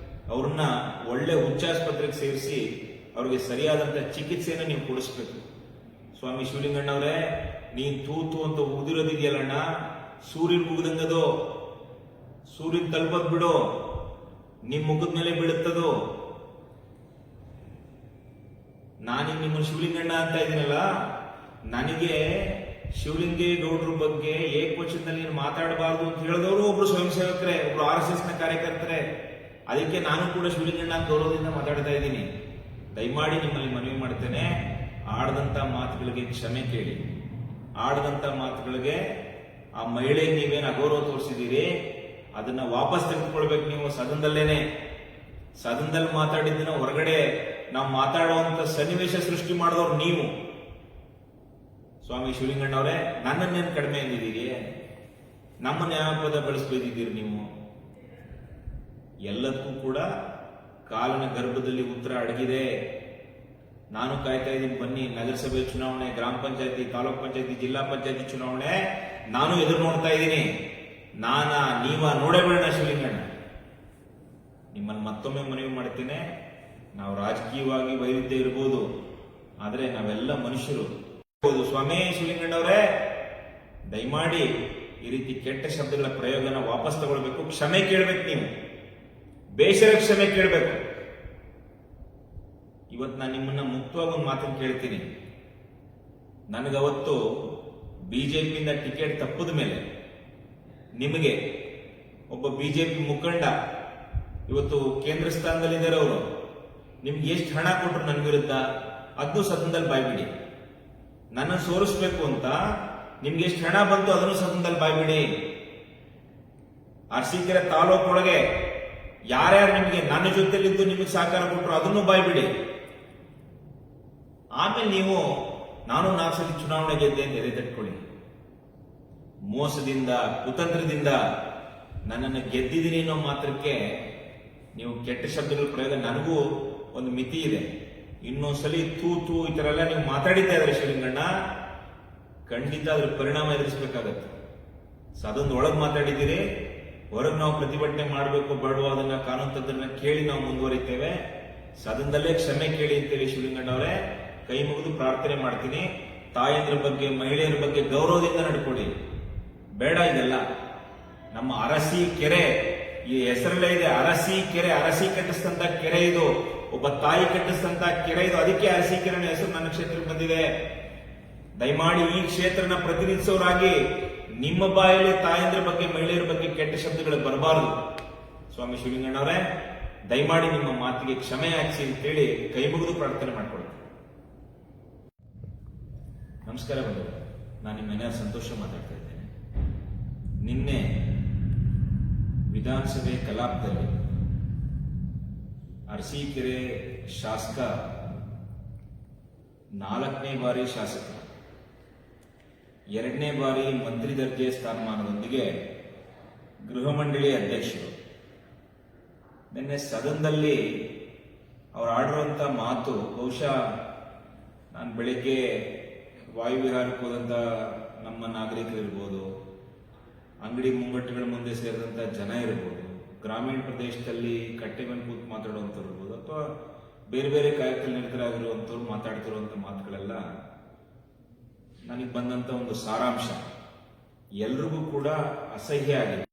ಅವ್ರನ್ನ ಒಳ್ಳೆ ಉಚ್ಚಾಸ್ಪತ್ರೆಗೆ ಸೇರಿಸಿ ಅವ್ರಿಗೆ ಸರಿಯಾದಂತ ಚಿಕಿತ್ಸೆಯನ್ನು ನೀವು ಕೊಡಿಸ್ಬೇಕು. ಸ್ವಾಮಿ ಶಿವಲಿಂಗಣ್ಣವ್ರೆ, ನೀನ್ ತೂತು ಅಂತ ಉಗಿದಿರೋದಿದೆಯಲ್ಲಣ್ಣ, ಸೂರ್ಯನ್ ಮುಗ್ದಂಗದು, ಸೂರ್ಯನ್ ತಲುಪದ್ ಬಿಡು, ನಿಮ್ ಮುಖದ ಮೇಲೆ ಬೀಳುತ್ತದು. ನಾನೀಗ ನಿಮ್ಮನ್ನು ಶಿವಲಿಂಗಣ್ಣ ಅಂತ ಇದ್ದೀನಲ್ಲ, ನನಗೆ ಶಿವಲಿಂಗೇಗೌಡರ ಬಗ್ಗೆ ಏಕವಚನದಲ್ಲಿ ಮಾತಾಡಬಾರ್ದು ಅಂತ ಹೇಳಿದವರು ಒಬ್ರು ಸ್ವಯಂ ಸೇವಕರೇ, ಒಬ್ರು RSS ನ ಕಾರ್ಯಕರ್ತರೇ. ಅದಕ್ಕೆ ನಾನು ಕೂಡ ಶಿವಲಿಂಗಣ್ಣ ಗೌರವದಿಂದ ಮಾತಾಡ್ತಾ ಇದ್ದೀನಿ. ದಯಮಾಡಿ ನಿಮ್ಮಲ್ಲಿ ಮನವಿ ಮಾಡ್ತೇನೆ, ಆಡದಂತ ಮಾತುಗಳಿಗೆ ಕ್ಷಮೆ ಕೇಳಿ. ಆಡದಂತ ಮಾತುಗಳಿಗೆ ಆ ಮಹಿಳೆಗೆ ನೀವೇನು ಅಗೌರವ ತೋರಿಸಿದ್ದೀರಿ ಅದನ್ನ ವಾಪಸ್ ತೆಗೆದುಕೊಳ್ಬೇಕು. ನೀವು ಸದನದಲ್ಲೇನೆ, ಸದನದಲ್ಲಿ ಮಾತಾಡಿದ್ದನ್ನ ಹೊರಗಡೆ ನಾವು ಮಾತಾಡುವಂತ ಸನ್ನಿವೇಶ ಸೃಷ್ಟಿ ಮಾಡಿದವ್ರು ನೀವು. ಸ್ವಾಮಿ ಶಿವಲಿಂಗಣ್ಣವರೇ, ನನ್ನನ್ನೇನು ಕಡಿಮೆ ಎಂದಿದ್ದೀರಿ? ನಮ್ಮನ್ನ ಯಾವ ಪದ ಬಳಸ್ಬೇಕಿದ್ದೀರಿ ನೀವು? ಎಲ್ಲದಕ್ಕೂ ಕೂಡ ಕಾಲನ ಗರ್ಭದಲ್ಲಿ ಉತ್ತರ ಅಡಗಿದೆ. ನಾನು ಕಾಯ್ತಾ ಇದ್ದೀನಿ, ಬನ್ನಿ ನಗರಸಭೆ ಚುನಾವಣೆ, ಗ್ರಾಮ ಪಂಚಾಯತಿ, ತಾಲೂಕ್ ಪಂಚಾಯತಿ, ಜಿಲ್ಲಾ ಪಂಚಾಯತಿ ಚುನಾವಣೆ ನಾನು ಎದುರು ನೋಡ್ತಾ ಇದ್ದೀನಿ. ನೀವ ನೋಡೇ ಬಿಡೋಣ ಶಿವಲಿಂಗಣ್ಣ. ನಿಮ್ಮನ್ನು ಮತ್ತೊಮ್ಮೆ ಮನವಿ ಮಾಡ್ತೇನೆ, ನಾವು ರಾಜಕೀಯವಾಗಿ ವೈವಿಧ್ಯ ಇರ್ಬೋದು, ಆದ್ರೆ ನಾವೆಲ್ಲ ಮನುಷ್ಯರು. ಸ್ವಾಮಿ ಶಿವಲಿಂಗಣ್ಣವರೇ, ದಯಮಾಡಿ ಈ ರೀತಿ ಕೆಟ್ಟ ಶಬ್ದಗಳ ಪ್ರಯೋಗನ ವಾಪಸ್ ತಗೊಳ್ಬೇಕು, ಕ್ಷಮೆ ಕೇಳಬೇಕು. ನೀವು ಬೇಷರ ಕ್ಷಮೆ ಕೇಳಬೇಕು. ಇವತ್ತು ನಾನು ನಿಮ್ಮನ್ನ ಮುಕ್ತವಾಗಿ ಒಂದು ಮಾತನ್ನು ಕೇಳ್ತೀನಿ. ನನಗವತ್ತು ಬಿಜೆಪಿಯಿಂದ ಟಿಕೆಟ್ ತಪ್ಪದ ಮೇಲೆ ನಿಮಗೆ ಒಬ್ಬ ಬಿಜೆಪಿ ಮುಖಂಡ ಇವತ್ತು ಕೇಂದ್ರ ಸ್ಥಾನದಲ್ಲಿದ್ದಾರೆ, ಅವರು ನಿಮ್ಗೆ ಎಷ್ಟು ಹಣ ಕೊಟ್ಟರು ನನ್ನ ವಿರುದ್ಧ ಅದನ್ನು ಸದನದಲ್ಲಿ ಬಾಯ್ಬಿಡಿ. ನನ್ನ ಸೋರಿಸ್ಬೇಕು ಅಂತ ನಿಮ್ಗೆ ಎಷ್ಟು ಹಣ ಬಂತು ಅದನ್ನು ಸದನದಲ್ಲಿ ಬಾಯ್ಬಿಡಿ. ಅರಸೀಕೆರೆ ತಾಲೂಕೊಳಗೆ ಯಾರ್ಯಾರು ನಿಮಗೆ ನನ್ನ ಜೊತೆಲಿದ್ದು ನಿಮಗೆ ಸಹಕಾರ ಕೊಟ್ಟರು ಅದನ್ನು ಬಾಯ್ಬಿಡಿ. ಆಮೇಲೆ ನೀವು ನಾನು 4 ಸಲ ಚುನಾವಣೆ ಗೆದ್ದೆ ಅಂತ ಎದೆ ತಟ್ಕೊಳ್ಳಿ. ಮೋಸದಿಂದ, ಕುತಂತ್ರದಿಂದ ನನ್ನನ್ನು ಗೆದ್ದಿದ್ದೀನಿ ಅನ್ನೋ ಮಾತ್ರಕ್ಕೆ ನೀವು ಕೆಟ್ಟ ಶಬ್ದಗಳ ಪ್ರಯೋಗ, ನನಗೂ ಒಂದು ಮಿತಿ ಇದೆ. ಇನ್ನೊಂದ್ಸಲಿ ತೂ ತೂ ಈ ತರ ಎಲ್ಲ ನೀವು ಮಾತಾಡಿದ್ದೆ ಇದ್ರೆ ಶಿವಲಿಂಗಣ್ಣ, ಖಂಡಿತ ಅದ್ರ ಪರಿಣಾಮ ಎದುರಿಸಬೇಕಾಗತ್ತೆ. ಸದನದ ಒಳಗೆ ಮಾತಾಡಿದ್ದೀರಿ, ಹೊರಗೆ ನಾವು ಪ್ರತಿಭಟನೆ ಮಾಡಬೇಕು ಬೇಡವೋ ಅದನ್ನ ಕಾನೂನು ತಜ್ಞರನ್ನ ಕೇಳಿ ನಾವು ಮುಂದುವರಿತೇವೆ. ಸದನದಲ್ಲೇ ಕ್ಷಮೆ ಕೇಳಿ ಅಂತೇಳಿ ಶಿವಲಿಂಗಣ್ಣವರೇ ಕೈ ಮುಗಿದು ಪ್ರಾರ್ಥನೆ ಮಾಡ್ತೀನಿ. ತಾಯಂದ್ರ ಬಗ್ಗೆ, ಮಹಿಳೆಯರ ಬಗ್ಗೆ ಗೌರವದಿಂದ ನಡ್ಕೊಳ್ಳಿ. ಬೇಡ ಇದೆಲ್ಲ. ನಮ್ಮ ಅರಸಿ ಕೆರೆ, ಈ ಹೆಸರಲ್ಲೇ ಇದೆ ಅರಸಿ ಕೆರೆ, ಅರಸಿ ಕಟ್ಟಿಸಿದಂತ ಕೆರೆ ಇದು, ಒಬ್ಬ ತಾಯಿ ಕಟ್ಟಿಸಿದಂತ ಕೆರೆ ಇದು. ಅದಕ್ಕೆ ಅರಸಿ ಕೆರೆ ಹೆಸರು ನನ್ನ ಕ್ಷೇತ್ರಕ್ಕೆ ಬಂದಿದೆ. ದಯಮಾಡಿ ಈ ಕ್ಷೇತ್ರನ ಪ್ರತಿನಿಧಿಸೋರಾಗಿ ನಿಮ್ಮ ಬಾಯಲ್ಲಿ ತಾಯಂದ್ರ ಬಗ್ಗೆ, ಮಹಿಳೆಯರ ಬಗ್ಗೆ ಕೆಟ್ಟ ಶಬ್ದಗಳು ಬರಬಾರದು. ಸ್ವಾಮಿ ಶಿವಲಿಂಗಣ್ಣವರೇ, ದಯಮಾಡಿ ನಿಮ್ಮ ಮಾತಿಗೆ ಕ್ಷಮೆ ಯಾಚಿಸಿ ಅಂತೇಳಿ ಕೈ ಮುಗಿದು ಪ್ರಾರ್ಥನೆ ಮಾಡ್ಕೊಳ್ತೀನಿ. ನಮಸ್ಕಾರ ಬಂಧುಗಳೇ, ನಾನು ನಿಮ್ಮ ಮನೆಯ ಸಂತೋಷ ಮಾತಾಡ್ತಾ ಇದ್ದೇನೆ. ನಿನ್ನೆ ವಿಧಾನಸಭೆ ಕಲಾಪದಲ್ಲಿ ಅರಸೀಕೆರೆ ಶಾಸಕ 4ನೇ ಬಾರಿ ಶಾಸಕ 2ನೇ ಬಾರಿ ಮಂತ್ರಿ ದರ್ಜೆ ಸ್ಥಾನಮಾನದೊಂದಿಗೆ ಗೃಹ ಮಂಡಳಿ ಅಧ್ಯಕ್ಷರು ನಿನ್ನೆ ಸದನದಲ್ಲಿ ಅವರು ಆಡಿರುವಂತ ಮಾತು, ಬಹುಶಃ ನಾನು ಬೆಳಿಗ್ಗೆ ವಾಯುವಿಹಾರಕ್ಕೆ ಹೋದಂತ ನಮ್ಮ ನಾಗರಿಕರು ಇರ್ಬೋದು, ಅಂಗಡಿ ಮುಂಗಟ್ಟುಗಳ ಮುಂದೆ ಸೇರಿದಂತ ಜನ ಇರ್ಬೋದು, ಗ್ರಾಮೀಣ ಪ್ರದೇಶದಲ್ಲಿ ಕಟ್ಟೆ ಮೇಲೆ ಕೂತು ಮಾತಾಡುವಂಥವ್ರು ಇರ್ಬೋದು, ಅಥವಾ ಬೇರೆ ಬೇರೆ ಕಾಯಕದಲ್ಲಿ ನಿರತರಾಗಿರುವಂಥವ್ರು ಮಾತಾಡ್ತಿರುವಂಥ ಮಾತುಗಳೆಲ್ಲ ನನಗೆ ಬಂದಂತ ಒಂದು ಸಾರಾಂಶ ಎಲ್ರಿಗೂ ಕೂಡ ಅಸಹ್ಯ ಆಗಿದೆ.